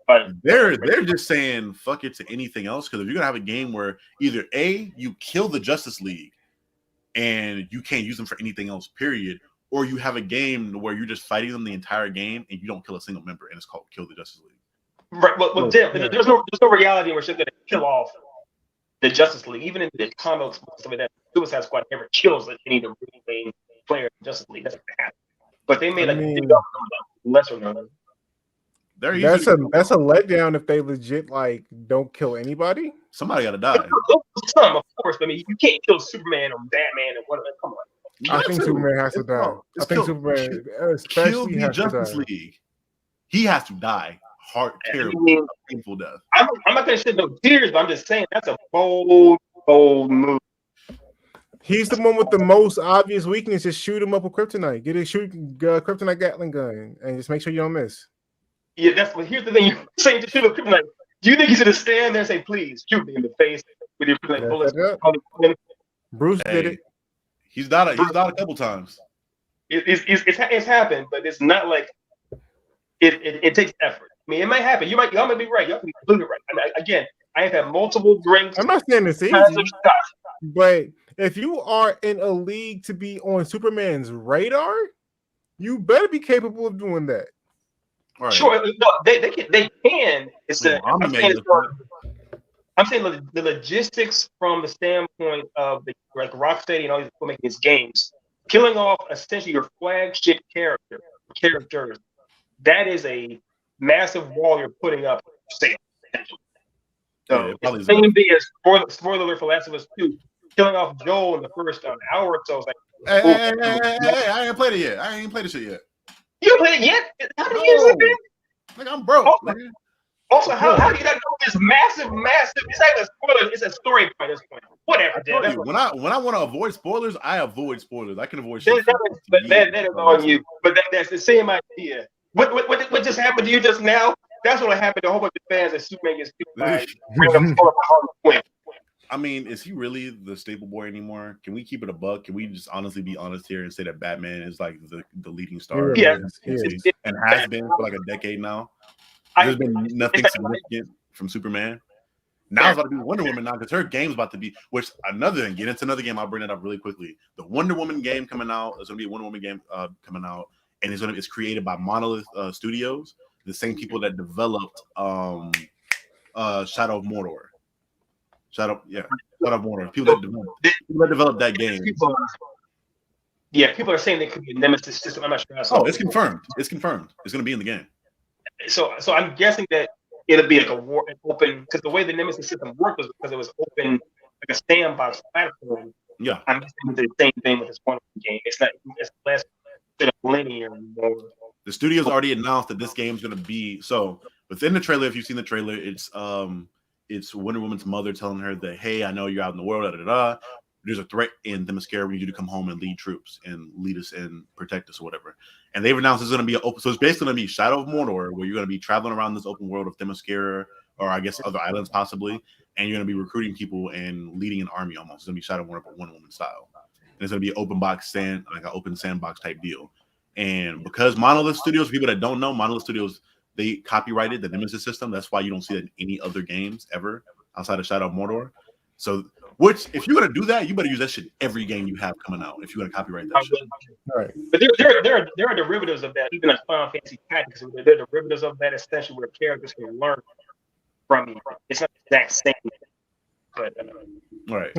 But they're just saying fuck it to anything else because if you're gonna have a game where either A, you kill the Justice League and you can't use them for anything else, period. Or you have a game where you're just fighting them the entire game and you don't kill a single member, and it's called Kill the Justice League. Right. Well, there's no reality where she's going to kill off the Justice League. Even in the comics, some of that Suicide Squad never kills any of the really main players in Justice League. That's what happened. But they made lesser known. That's a letdown if they legit like don't kill anybody. Somebody got to die. Some, of course. But I mean, you can't kill Superman or Batman or whatever. Come on. I think Superman has to die. I think Superman especially has to die. League. He has to die. Terrible, painful death. I'm not going to shed no tears, but I'm just saying that's a bold move. He's the one with the most obvious weakness. Just shoot him up with kryptonite. Shoot kryptonite Gatling gun, and just make sure you don't miss. Yeah, here's the thing. You're saying to shoot up kryptonite. Do you think he should have stand there and say, "Please shoot me in the face with your kryptonite bullets"? Bruce did it. He's died a couple times. It's happened, but it's not like it takes effort. I mean, it might happen. Y'all might be right. Y'all can be completely right. I mean, again, I have had multiple drinks. I'm not saying it's easy, but if you are in a league to be on Superman's radar, you better be capable of doing that. Right. Sure, no, they can. I'm saying the logistics from the standpoint of like Rocksteady and all these people making these games, killing off essentially your flagship characters. That is a massive wall you're putting up for sale. So it's the same thing as spoiler alert for Last of Us 2, killing off Joel in the first hour or so. Like, hey, I ain't played it yet. I ain't played this shit yet. You haven't played it yet? How many years has it been? Like I'm broke. Also, how do you not know this massive? It's not even a spoiler. It's a story by this point. Whatever. When I want to avoid spoilers, I avoid spoilers. I can avoid shit. That is on you. But that's the same idea. What just happened to you just now? that's what happened to a whole bunch of fans that Superman gets killed by random Harley Quinn. I mean, is he really the staple boy anymore? Can we keep it a buck? Can we just honestly be honest here and say that Batman is like the leading star? Yeah, and has been for like a decade now. There's been nothing significant from Superman. Now it's about to be Wonder Woman now because her game's about to be. Which another thing, get into another game. I'll bring it up really quickly. The Wonder Woman game coming out. There's gonna be a Wonder Woman game coming out, and it's created by Monolith Studios, the same people that developed Shadow of Mordor. Shadow of Mordor. People that developed that game. People are saying they could be a nemesis system. I'm not sure. Oh, it's confirmed. It's confirmed. It's going to be in the game. So I'm guessing that it'll be like an open, because the way the nemesis system worked was because it was open, like a sandbox platform. Yeah, I'm guessing the same thing with this one game. It's less linear anymore. The studio's already announced that this game's going to be so. Within the trailer, if you've seen the trailer, it's Wonder Woman's mother telling her that, hey, I know you're out in the world, there's a threat in Themyscira. We need you to come home and lead troops and lead us and protect us or whatever. And they've announced it's going to be open. So it's basically going to be Shadow of Mordor, where you're going to be traveling around this open world of Themyscira, or I guess other islands possibly, and you're going to be recruiting people and leading an army almost. It's going to be Shadow of Mordor, but Wonder Woman style. And it's going to be an open sandbox type deal. And because Monolith Studios, people that don't know, Monolith Studios, they copyrighted the Nemesis system. That's why you don't see that in any other games ever outside of Shadow of Mordor. So, which if you're gonna do that, you better use that shit every game you have coming out. If you're gonna copyright that shit, right? But there are derivatives of that. Even like Final Fantasy Tactics, there are derivatives of that, essentially where characters can learn from you. It's not the exact same, but right.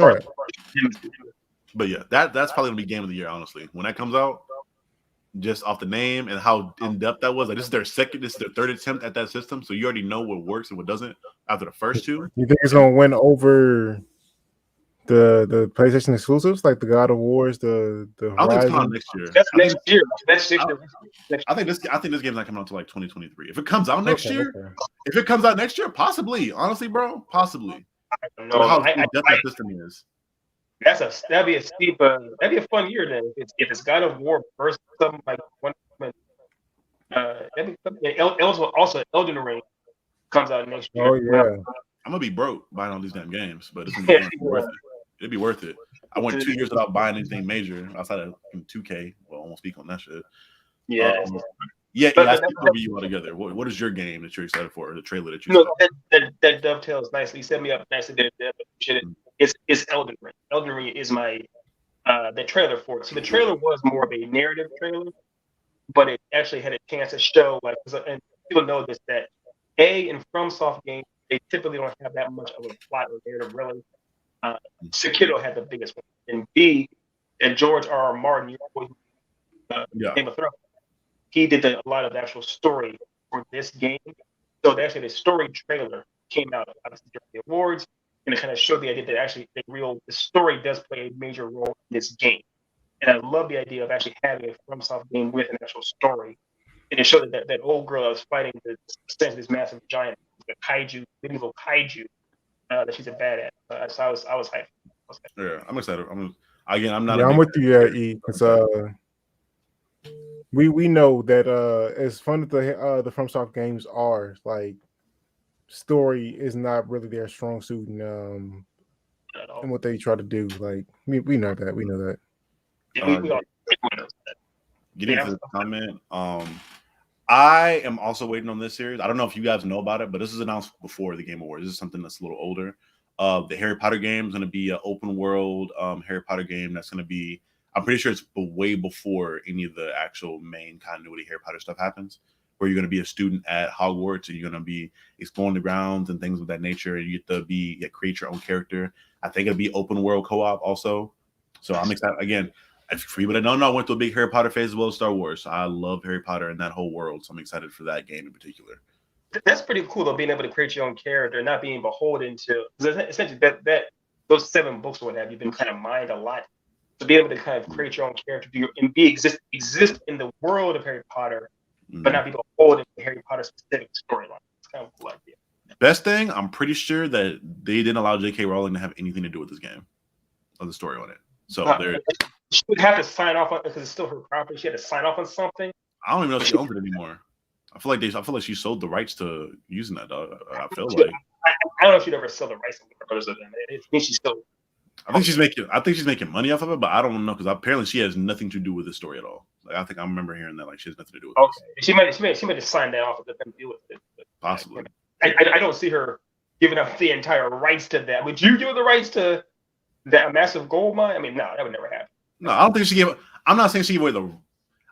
But yeah, that's probably gonna be game of the year, honestly. When that comes out, just off the name and how in depth that was, like this is their third attempt at that system, so you already know what works and what doesn't after the first two. You think it's gonna win over the PlayStation exclusives, like the God of Wars, the I think it's coming out next year. That's next year. That's next year. I think this game's not coming out until like 2023. If it comes out next year, possibly. Honestly, bro, possibly. I don't know how depth that system is. That'd be a fun year then. If it's God of War versus something like one. Also Elden Ring comes out next year. Oh yeah. I'm gonna be broke buying all these damn games, but it's gonna be worth it. It'd be worth it. I went 2 years without buying anything major outside of 2K. Well, I won't speak on that shit. Yeah. I speak over you altogether. What is your game that you're excited for? Or the trailer that you saw? That dovetails nicely. Set me up nicely there. It's Elden Ring. Elden Ring is my the trailer for it. So the trailer was more of a narrative trailer, but it actually had a chance to show and people know this, that in FromSoft games they typically don't have that much of a plot or narrative really. Sekiro had the biggest one, and B, and George R. Martin, Game of Thrones, he did a lot of the actual story for this game. So actually the story trailer came out obviously during the awards, and it kind of showed the idea that actually the story does play a major role in this game. And I love the idea of actually having a FromSoft game with an actual story. And it showed that old girl that was fighting this massive giant, the medieval kaiju, that she's a badass. So I was hyped. Yeah, I'm excited. I'm not. Yeah, I'm with you, E. Because we know that as fun as the FromSoft games are, like story is not really their strong suit in what they try to do. Like we know that. We know that. Yeah, we all know that. Getting to the comment, I am also waiting on this series. I don't know if you guys know about it, but this is announced before the Game Awards. This is something that's a little older. The Harry Potter game is going to be an open world Harry Potter game that's going to be, I'm pretty sure it's way before any of the actual main continuity Harry Potter stuff happens, where you're going to be a student at Hogwarts and you're going to be exploring the grounds and things of that nature. And you get to create your own character. I think it'll be open world co-op also. So I'm excited. Again, for people that don't know, I went through a big Harry Potter phase as well as Star Wars. So I love Harry Potter and that whole world. So I'm excited for that game in particular. That's pretty cool though, being able to create your own character, not being beholden to, essentially that those 7 books or what have you been kind of mined a lot. To be able to kind of create your own character and exist in the world of Harry Potter, but not be beholden to Harry Potter specific storyline. It's kind of a cool idea. Best thing, I'm pretty sure that they didn't allow J.K. Rowling to have anything to do with this game, or the story on it. So she would have to sign off on it because it's still her property. She had to sign off on something. I don't even know if she owns it anymore. I feel like she sold the rights to using that. Dog. I feel like I don't know if she'd ever sell the rights to Warner Brothers of them. I think she's still. I think she's making money off of it, but I don't know because apparently she has nothing to do with the story at all. Like I think I remember hearing that like she has nothing to do with this. She might just sign that off and let them deal with it. But, Possibly. I don't see her giving up the entire rights to that. Would you give the rights to that massive gold mine? I mean, no, that would never happen. No, I don't think she gave. I'm not saying she gave away the.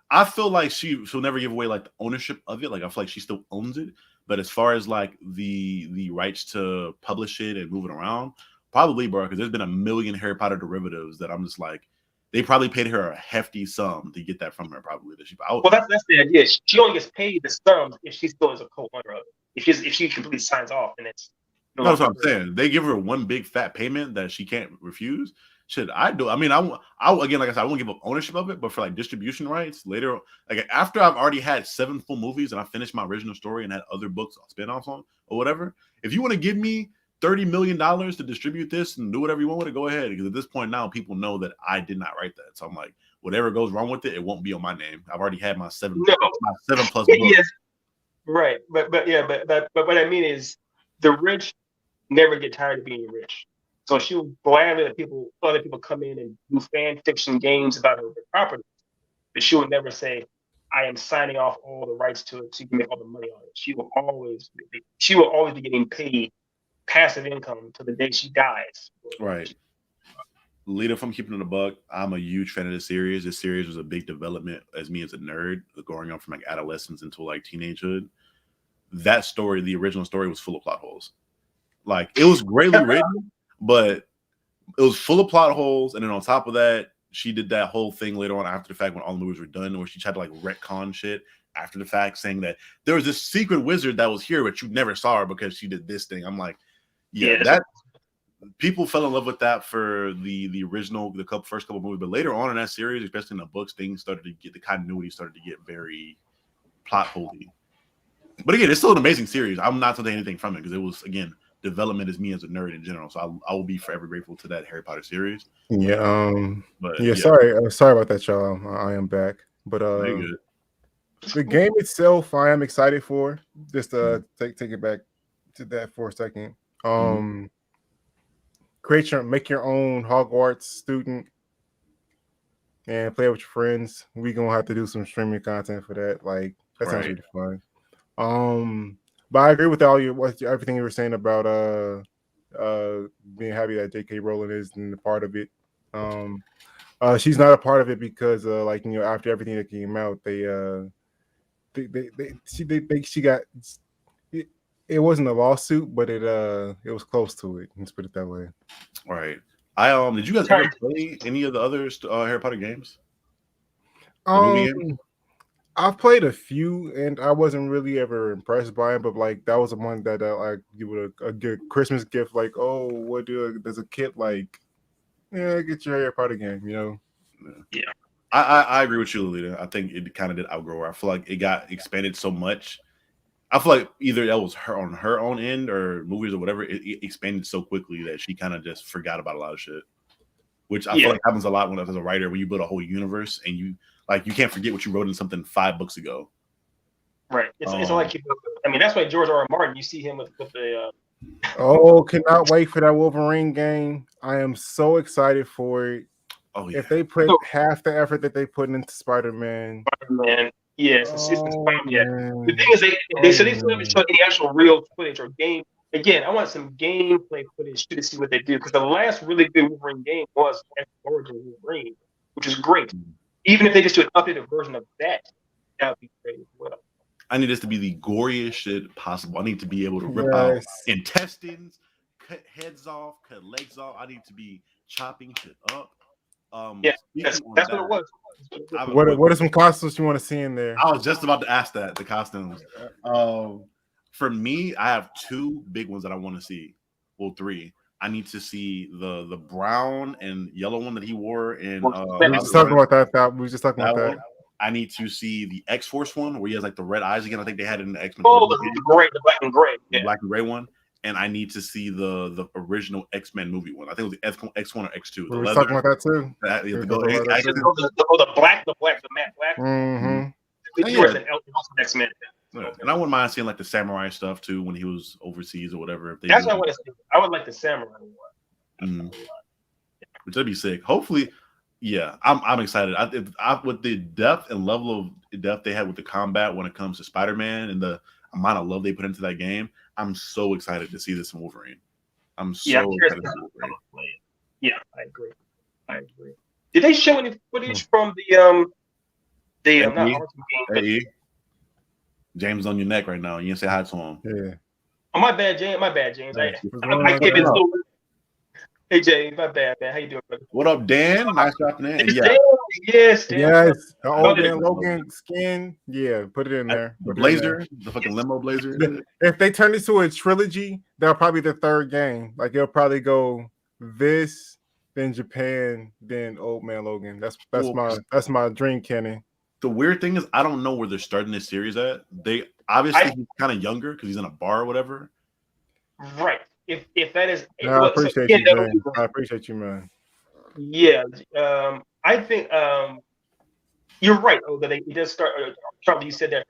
I feel like she'll never give away like the ownership of it. Like I feel like she still owns it. But as far as like the rights to publish it and move it around, probably, bro, because there's been a million Harry Potter derivatives that I'm just like, they probably paid her a hefty sum to get that from her. Probably that well, that's the idea. She only gets paid the sums if she still is a co-owner of it. If she completely signs off, and it's. That's what I'm saying. They give her one big fat payment that she can't refuse. Should I do? I mean, I again, like I said, I won't give up ownership of it, but for like distribution rights later, like after I've already had 7 full movies and I finished my original story and had other books spin-offs on or whatever, if you want to give me $30 million to distribute this and do whatever you want with it, go ahead. Because at this point now, people know that I did not write that. So I'm like, whatever goes wrong with it, it won't be on my name. I've already had my 7 plus books. Yes. Right, but what I mean is the rich never get tired of being rich. So she will gladly let other people come in and do fan fiction games about her property, but she will never say, "I am signing off all the rights to it so you can make all the money on it." She will always be getting paid passive income till the day she dies. Right. Lita, if I'm keeping it a buck, I'm a huge fan of this series. This series was a big development as me as a nerd, growing up from like adolescence until like teenagehood. That story, the original story, was full of plot holes. Like it was greatly written, but it was full of plot holes. And then on top of that, she did that whole thing later on after the fact when all the movies were done, where she tried to like retcon shit after the fact, saying that there was this secret wizard that was here, but you never saw her because she did this thing. I'm like, yeah. That people fell in love with that for the original, first couple movies, but later on in that series, especially in the books, things started to get, the continuity started to get very plot holey. But again, it's still an amazing series. I'm not taking anything from it because it was, again, development is me as a nerd in general. So I will be forever grateful to that Harry Potter series. Yeah. Sorry about that, y'all. I am back. But the game itself, I am excited for. Just take it back to that for a second. Make your own Hogwarts student and play with your friends. We're gonna have to do some streaming content for that. Like that sounds really fun. But I agree with everything you were saying about being happy that J.K. Rowling is in the part of it. She's not a part of it because after everything that came out, she got it wasn't a lawsuit, but it was close to it. Let's put it that way. Right. Did you guys ever play any of the other Harry Potter games? I've played a few, and I wasn't really ever impressed by it. But like that was the one that like give it a good Christmas gift. Like, oh, what does a kid like? Yeah, get your Harry Potter game. You know. Yeah. I agree with you, Lolita. I think it kind of did outgrow her. I feel like it got expanded so much. I feel like either that was her on her own end or movies or whatever. It expanded so quickly that she kind of just forgot about a lot of shit. Which I feel like happens a lot when as a writer, when you build a whole universe and you can't forget what you wrote in something 5 books ago. Right. It's like that's why George R. R. Martin. You see him with the. Cannot wait for that Wolverine game. I am so excited for it. Oh yeah. If they put half the effort that they put into Spider-Man. Yes. The thing is, they still haven't shown any actual real footage or game. Again, I want some gameplay footage to see what they do because the last really good Wolverine game was Origin Wolverine, which is great. Even if they just do an updated version of that would be great as well. I need this to be the goriest shit possible. I need to be able to rip out intestines, cut heads off, cut legs off. I need to be chopping shit up. That's what it was. What are some costumes you want to see in there? I was just about to ask that. The costumes. For me, I have 2 big ones that I want to see. Well, 3. I need to see the brown and yellow one that he wore in. We were just talking about that. I need to see the X-Force one where he has like the red eyes again. I think they had it in the X-Men. The black and gray. The black and gray one. And I need to see the original X-Men movie one. I think it was the X1 or X2. We were talking about that too. The matte black. Mm-hmm. He was an X-Men. Yeah. And I wouldn't mind seeing like the samurai stuff too when he was overseas or whatever. If they That's what I want to see. I would like the samurai one. Which would be sick. Hopefully, yeah, I'm excited. With the depth and level of depth they had with the combat when it comes to Spider-Man and the amount of love they put into that game, I'm so excited to see this in Wolverine. I'm so excited to see Wolverine. Yeah, I agree. Did they show any footage from the not Arkham game? But James on your neck right now. You can say hi to him. Yeah. Oh, my bad, James. Yeah. I came in so. Hey James, my bad, man. How you doing, brother? What up, Dan? Nice dropping in. Yeah. Yes. The old man Logan skin. Yeah, put it in there. The blazer, the fucking limo blazer. If they turn this to a trilogy, that'll probably be the third game. Like it'll probably go this, then Japan, then Old Man Logan. That's my dream canon. The weird thing is, I don't know where they're starting this series at. They obviously he's kind of younger because he's in a bar or whatever. Right. If that is, I appreciate you, man. I appreciate you, man. Yeah. I think you're right. Oh, that he does start. Charlie, you said that.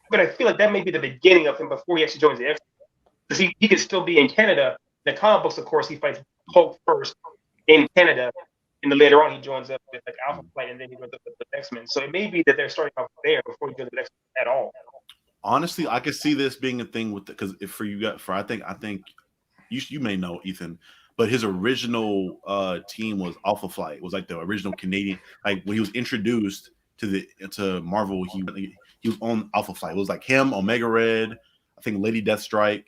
But I feel like that may be the beginning of him before he actually joins the X. Because he could still be in Canada. The comic books, of course, he fights Hulk first in Canada, and then later on he joins up with like Alpha Flight, and then he goes up with the X-Men. So it may be that they're starting off there before he goes to the X-Men at all. Honestly, I could see this being a thing with because I think you may know Ethan, but his original team was Alpha Flight. It was like the original Canadian. Like when he was introduced to Marvel, he was on Alpha Flight. It was like him, Omega Red, I think Lady Deathstrike,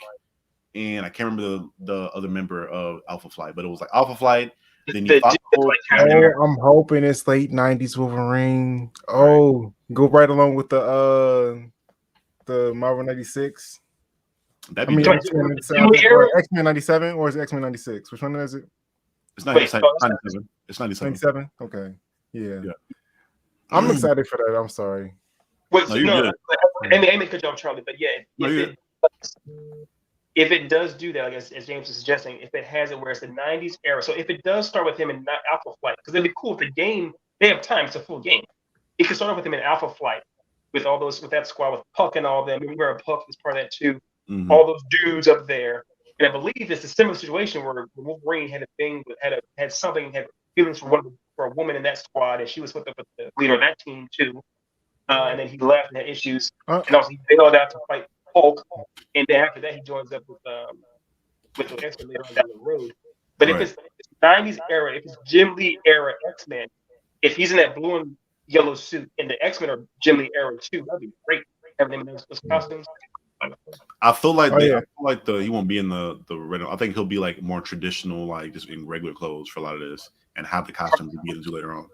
and I can't remember the other member of Alpha Flight, but it was like Alpha Flight. Then he I'm hoping it's late 90s Wolverine. Oh, go right along with the Marvel 96. That'd be X-Men 97 or is it X-Men 96? Which one is it? It's 97. It's 97. 97? Okay. Yeah. I'm excited for that. I'm sorry. Wait, no, you're good. I mean, good job, Charlie. But yeah, if it does do that, I guess as James is suggesting, if it has it where it's the 90s era, so if it does start with him in Alpha Flight, because it'd be cool if the game, they have time, it's a full game. It could start off with him in Alpha Flight with that squad with Puck and all them. Remember Puck was part of that too. Mm-hmm. All those dudes up there. And I believe it's a similar situation where Wolverine had a thing, had feelings for a woman in that squad, and she was with the leader of that team too. And then he left and had issues. And also he bailed out to fight Hulk. And then after that, he joins up with the X-Men later on down the road. But if it's 90s era, if it's Jim Lee era X-Men, if he's in that blue and yellow suit, and the X-Men are Jim Lee era too, that'd be great. Having them in those costumes. I feel like he won't be in the red. I think he'll be like more traditional, like just in regular clothes for a lot of this, and have the costumes to get into later on.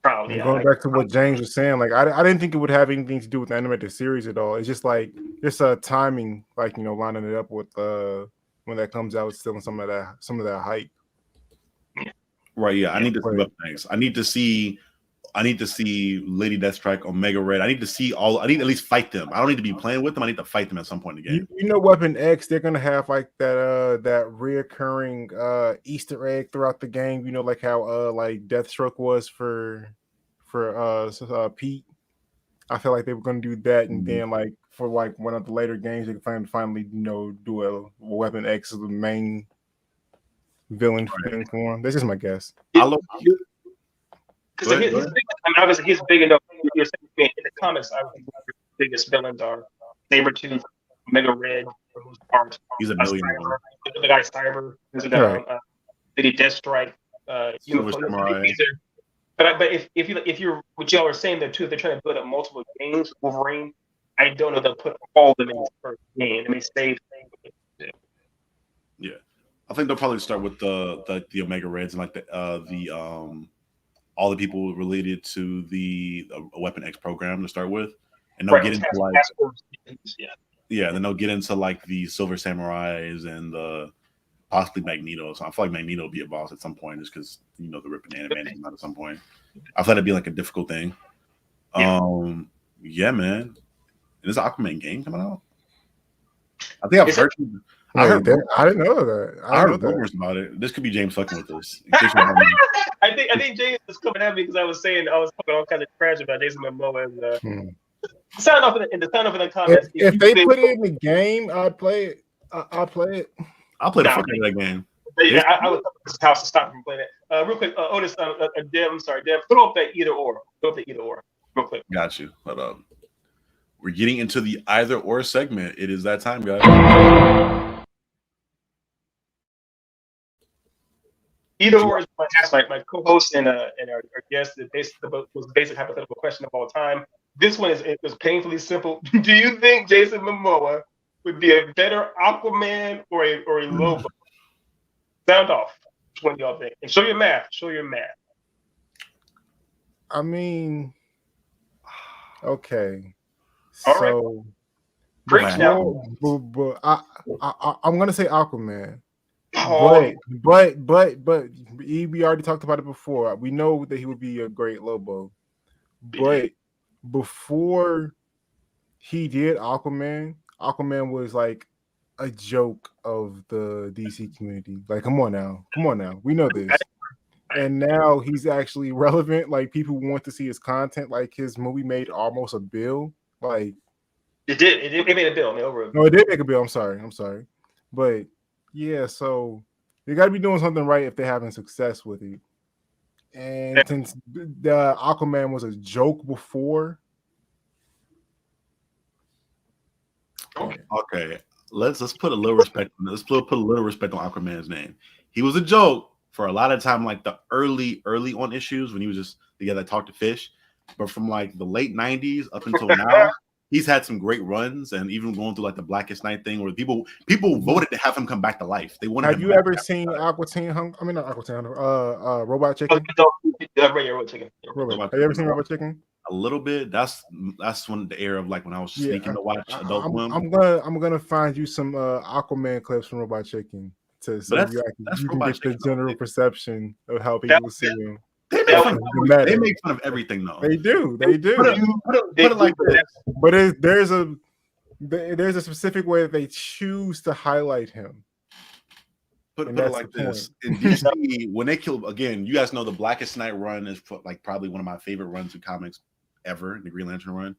Probably. Going back to what James was saying, like I didn't think it would have anything to do with the animated series at all. It's just like it's a timing, like lining it up with when that comes out, still in some of that hype. Right. Yeah. I need to see up next. I need to see Lady Deathstrike, Omega Red. I need to at least fight them. I don't need to be playing with them. I need to fight them at some point in the game. Weapon X, they're gonna have like that reoccurring Easter egg throughout the game. Like how like Deathstroke was for Pete. I feel like they were gonna do that, and then like for like one of the later games, they can finally do a Weapon X as the main villain thing for him. That's just my guess. Because obviously he's big enough. You're saying in the comics, I think the biggest villains are Sabretooth, Omega Red, for most part. He's a million. The guy Cyber, who's a guy, Lady Deathstrike, But if you're what y'all are saying there too, if they're trying to build up multiple games, Wolverine, I don't know they'll put all of them in the first game. They may save things. Yeah, I think they'll probably start with the Omega Reds and like the all the people related to the Weapon X program to start with, and they'll get into like then they'll get into like the Silver Samurais and the possibly Magneto. So I feel like Magneto will be a boss at some point, just because the ripping animating at some point. I thought it'd be like a difficult thing. Yeah, man. Is the Aquaman game coming out? I think I've heard. I didn't know that. I heard rumors about it. This could be James fucking with us. I think James was coming at me because I was talking all kinds of trash about Jason Momoa Sound off in the comments. If they put it in the game, I'd play it. I'll play it. I'll play the fuck out of that game. I would tell this house to stop from playing it. Real quick, Otis, Dev, I'm sorry, Dev, throw up that either or. Throw up the either or. Real quick. Got you. Hold up. We're getting into the either or segment. It is that time, guys. Either or is my co-host and our guest. The most basic hypothetical question of all time. This one is painfully simple. Do you think Jason Momoa would be a better Aquaman or a Lobo? Sound off. Which one do y'all think? And show your math. I mean, okay. All so, Preach now. But I'm gonna say Aquaman. Oh. But we already talked about it before. We know that he would be a great Lobo. But before he did Aquaman was like a joke of the DC community. Like, come on now. We know this. And now he's actually relevant. Like, people want to see his content. Like, his movie made almost a bill. Like, it did. It made a bill. No, it did make a bill. I'm sorry. But yeah, so they got to be doing something right if they're having success with it. And since the Aquaman was a joke before. Okay. Let's put a little respect on this. Let's put a little respect on Aquaman's name. He was a joke for a lot of time, like the early on issues when he was just the guy that talked to fish. But from like the late 90s up until now, he's had some great runs, and even going through like the Blackest Night thing, where people voted to have him come back to life. They wanted. Have you ever seen Robot Chicken? Robot Chicken. Have you ever seen Robot Chicken? A little bit. That's when the era of like when I was sneaking to watch Adult Swim. I'm gonna find you some Aquaman clips from Robot Chicken so you can get the general perception of how people see him. They make fun of everything though. They do. Put it like this. But there's a specific way that they choose to highlight him. Put it like this. In DC, when they kill again, you guys know the Blackest Night run is like probably one of my favorite runs of comics ever, the Green Lantern run.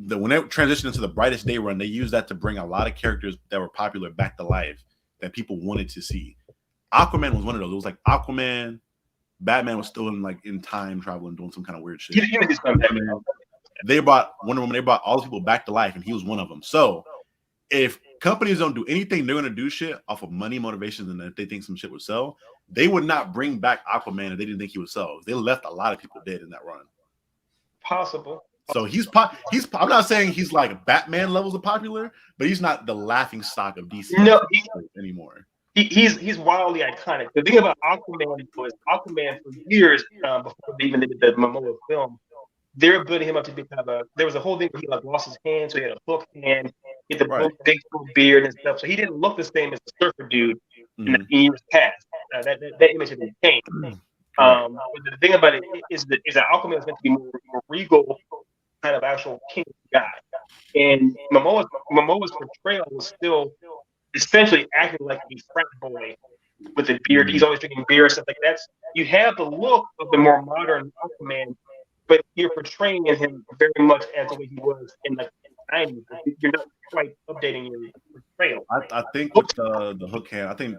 When they transitioned into the Brightest Day run, they used that to bring a lot of characters that were popular back to life that people wanted to see. Aquaman was one of those. It was like Aquaman. Batman was still in time travel and doing some kind of weird shit. They brought Wonder Woman. They brought all these people back to life, and he was one of them. So, if companies don't do anything, they're going to do shit off of money motivations, and if they think some shit would sell, they would not bring back Aquaman if they didn't think he would sell. They left a lot of people dead in that run. Possible. So I'm not saying he's like Batman levels of popular, but he's not the laughing stock of DC anymore. He's wildly iconic. The thing about Aquaman was Aquaman for years before they even did the Momoa film, they were building him up to be kind of there was a whole thing where he like lost his hand, so he had a hook hand, he had the big beard and stuff. So he didn't look the same as the surfer dude in the years past. That image had been changed. But the thing about it is that Aquaman is meant to be more regal, kind of actual king guy, and Momoa's portrayal was still essentially acting like a frat boy with a beard. He's always drinking beer and stuff like that. You have the look of the more modern Aquaman, but you're portraying him very much as the way he was in the 90s. You're not quite updating your portrayal. I think with the hook hand, I think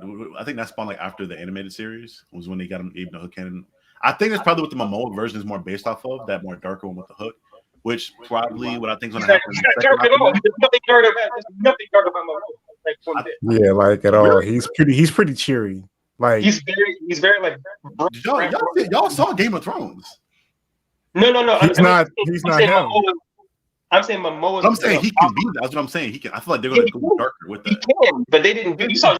that spawned like after the animated series was when they got him even the hook hand. I think it's probably what the Momoa version is more based off of, that more darker one with the hook, which probably what I think is going to happen. There's nothing dark about Momoa. Yeah, like at all. He's pretty cheery. Like he's very like. Y'all saw Game of Thrones. No. He's not him. I'm saying Momoa. I'm saying he can be. That's what I'm saying. He can. I feel like they're going to go darker with that. He can, but they didn't do. You saw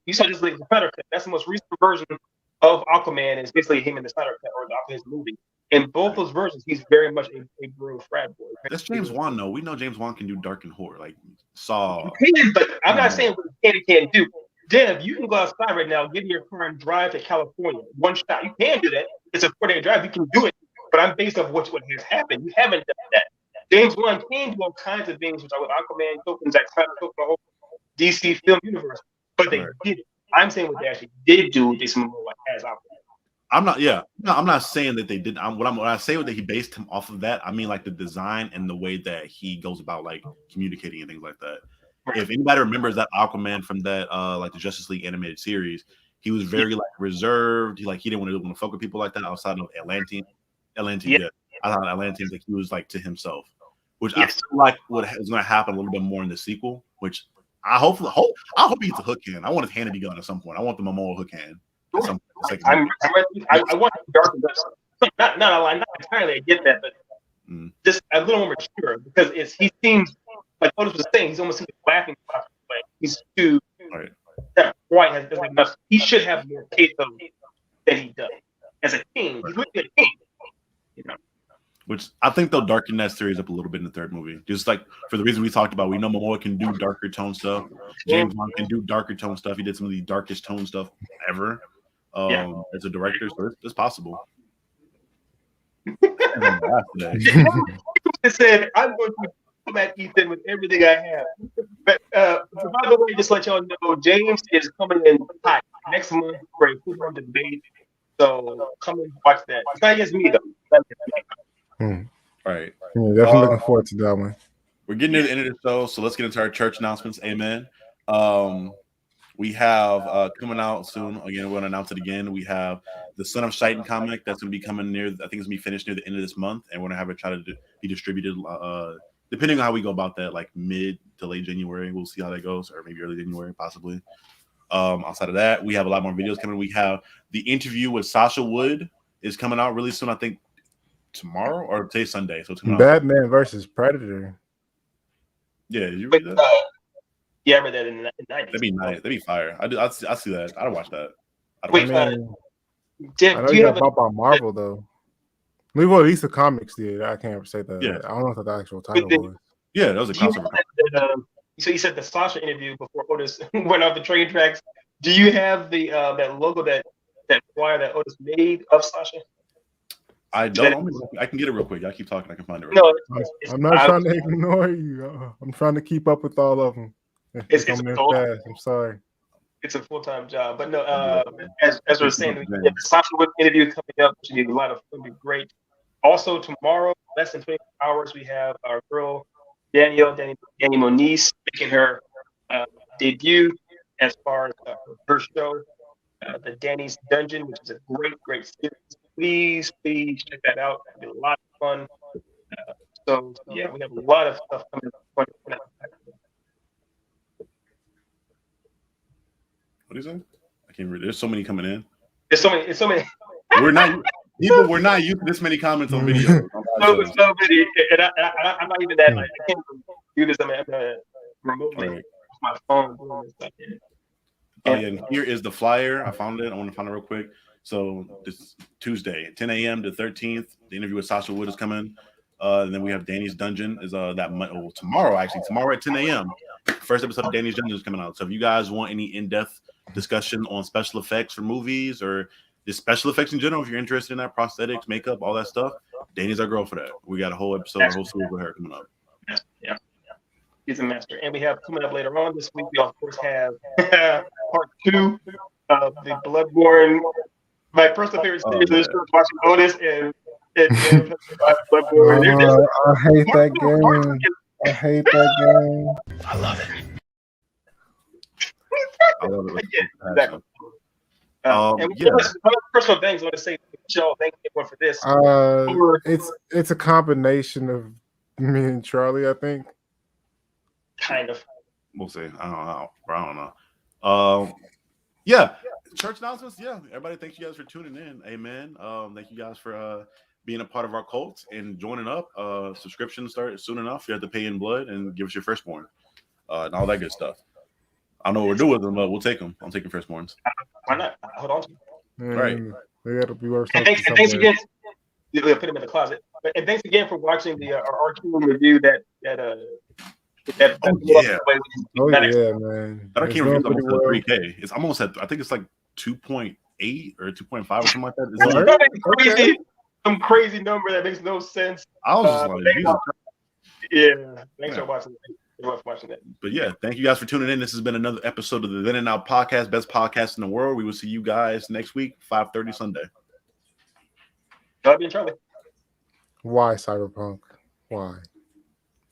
just like the Snyder Cut. That's the most recent version of Aquaman. Is basically him in the Snyder Cut or his movie. In both those versions, he's very much a bro frat boy. That's James Wan, though. We know James Wan can do dark and horror, like Saw. He can, but I'm not saying what he can't do. Dev, you can go outside right now, get in your car and drive to California. One shot. You can do that. It's a 4-day drive. You can do it. But I'm based off what has happened. You haven't done that. James Wan can do all kinds of things, which are with Aquaman, tokens, that kind of the whole DC film universe. But they did it. I'm saying what they actually did do with Jason Momoa as Aquaman. I'm not. Yeah, no, I'm not saying that they didn't. When I say that he based him off of that, I mean like the design and the way that he goes about like communicating and things like that. If anybody remembers that Aquaman from that like the Justice League animated series, he was very like reserved. He didn't want to fuck with people like that outside of Atlantean. Yeah. I thought Atlanteans like he was like to himself, which I feel like is going to happen a little bit more in the sequel. Which I hope he gets a hook hand. I want his hand to be gone at some point. I want the Momoa hook hand. I want dark not entirely. I get that, but just a little more mature because he seems like Otis was saying. He's almost laughing about it. Like he's too quite doesn't have enough. He should have more pathos than he does as a king. He's really a king, you know. Which I think they'll darken that series up a little bit in the third movie. Just like for the reason we talked about, we know Momoa can do darker tone stuff. James Wan can do darker tone stuff. He did some of the darkest tone stuff ever as a director, so it's possible. He said, "I'm going to come at Ethan with everything I have." But by the way, just to let y'all know, James is coming in hot next month for a football debate. So come and watch that. It's not just me though. Right. Yeah, definitely looking forward to that one. We're getting near the end of the show, so let's get into our church announcements. Amen. We have coming out soon. Again, we're going to announce it again. We have the Son of Shaitan comic that's going to be coming near. I think it's going to be finished near the end of this month, and we're going to have it try to be distributed. Depending on how we go about that, like mid to late January, we'll see how that goes, or maybe early January, possibly. Outside of that, we have a lot more videos coming. We have the interview with Sasha Wood is coming out really soon. I think tomorrow or today's Sunday. So tomorrow. Batman versus Predator. Yeah, did you read that? Yeah, I read that in the 90s. That'd be nice. That'd be fire. I see that. I'd watch that. Wait, I know you got bought by Marvel though. Well, at least the comics did. I can't say that. Yeah. I don't know what the actual title was. Yeah, that was a concept. So you said the Sasha interview before Otis went off the train tracks. Do you have the that logo that flyer that Otis made of Sasha? I don't. I can get it real quick. I keep talking. I can find it. I'm not trying to ignore you. I'm trying to keep up with all of them. It's fast. I'm sorry. It's a full-time job, but no. As we were saying, the Sasha Wood interview coming up, which will be a lot of fun. Be great. Also tomorrow, less than 24 hours, we have our girl Danny Moniz making her debut as far as her show, the Danny's Dungeon, which is a great series. Please check that out. It'll be a lot of fun. So yeah, we have a lot of stuff coming up. What is it? I can't read. There's so many coming in. It's so many. We're not used to this many comments on video. so many, and I'm not even that. Like, I can't do this. I'm remotely with my phone doing this stuff. And here is the flyer. I found it. I want to find it real quick. So this Tuesday, 10 a.m. the 13th, the interview with Sasha Wood is coming. And then we have Danny's Dungeon is tomorrow at 10 a.m. First episode of Danny's Dungeon is coming out. So if you guys want any in-depth discussion on special effects for movies or just special effects in general, if you're interested in that, prosthetics, makeup, all that stuff, Danny's our girl for that. We got a whole episode, a whole series with her coming up. Yeah. He's a master. And we have coming up later on this week, we of course have part 2 of the Bloodborne, my personal favorite series of this show, watching Otis and Bloodborne. I hate that game. I hate that game. I love it. I love it. Exactly. Personal things I want to say to y'all. Thank you for this. It's a combination of me and Charlie, I think. Kind of. We'll see. I don't know. Yeah. Church announcements. Yeah. Everybody, thank you guys for tuning in. Amen. Thank you guys for being a part of our cult and joining up. Subscription starts soon enough. You have to pay in blood and give us your firstborn and all that good stuff. I don't know what we'll do with them, but we'll take them. I'm taking firstborns. Why not? Hold on to them. Right. They got to be worth something. Thanks again. We'll put them in the closet. And thanks again for watching our Arcane review that man. That Arcane review is almost at 3K. It's almost at, I think it's like 2.8 or 2.5 or something like that. Some crazy number that makes no sense. I was just like, thanks for watching. That. But yeah, thank you guys for tuning in. This has been another episode of the Then and Now podcast, best podcast in the world. We will see you guys next week, 5:30 Sunday. Charlie being Charlie. Why Cyberpunk? Why?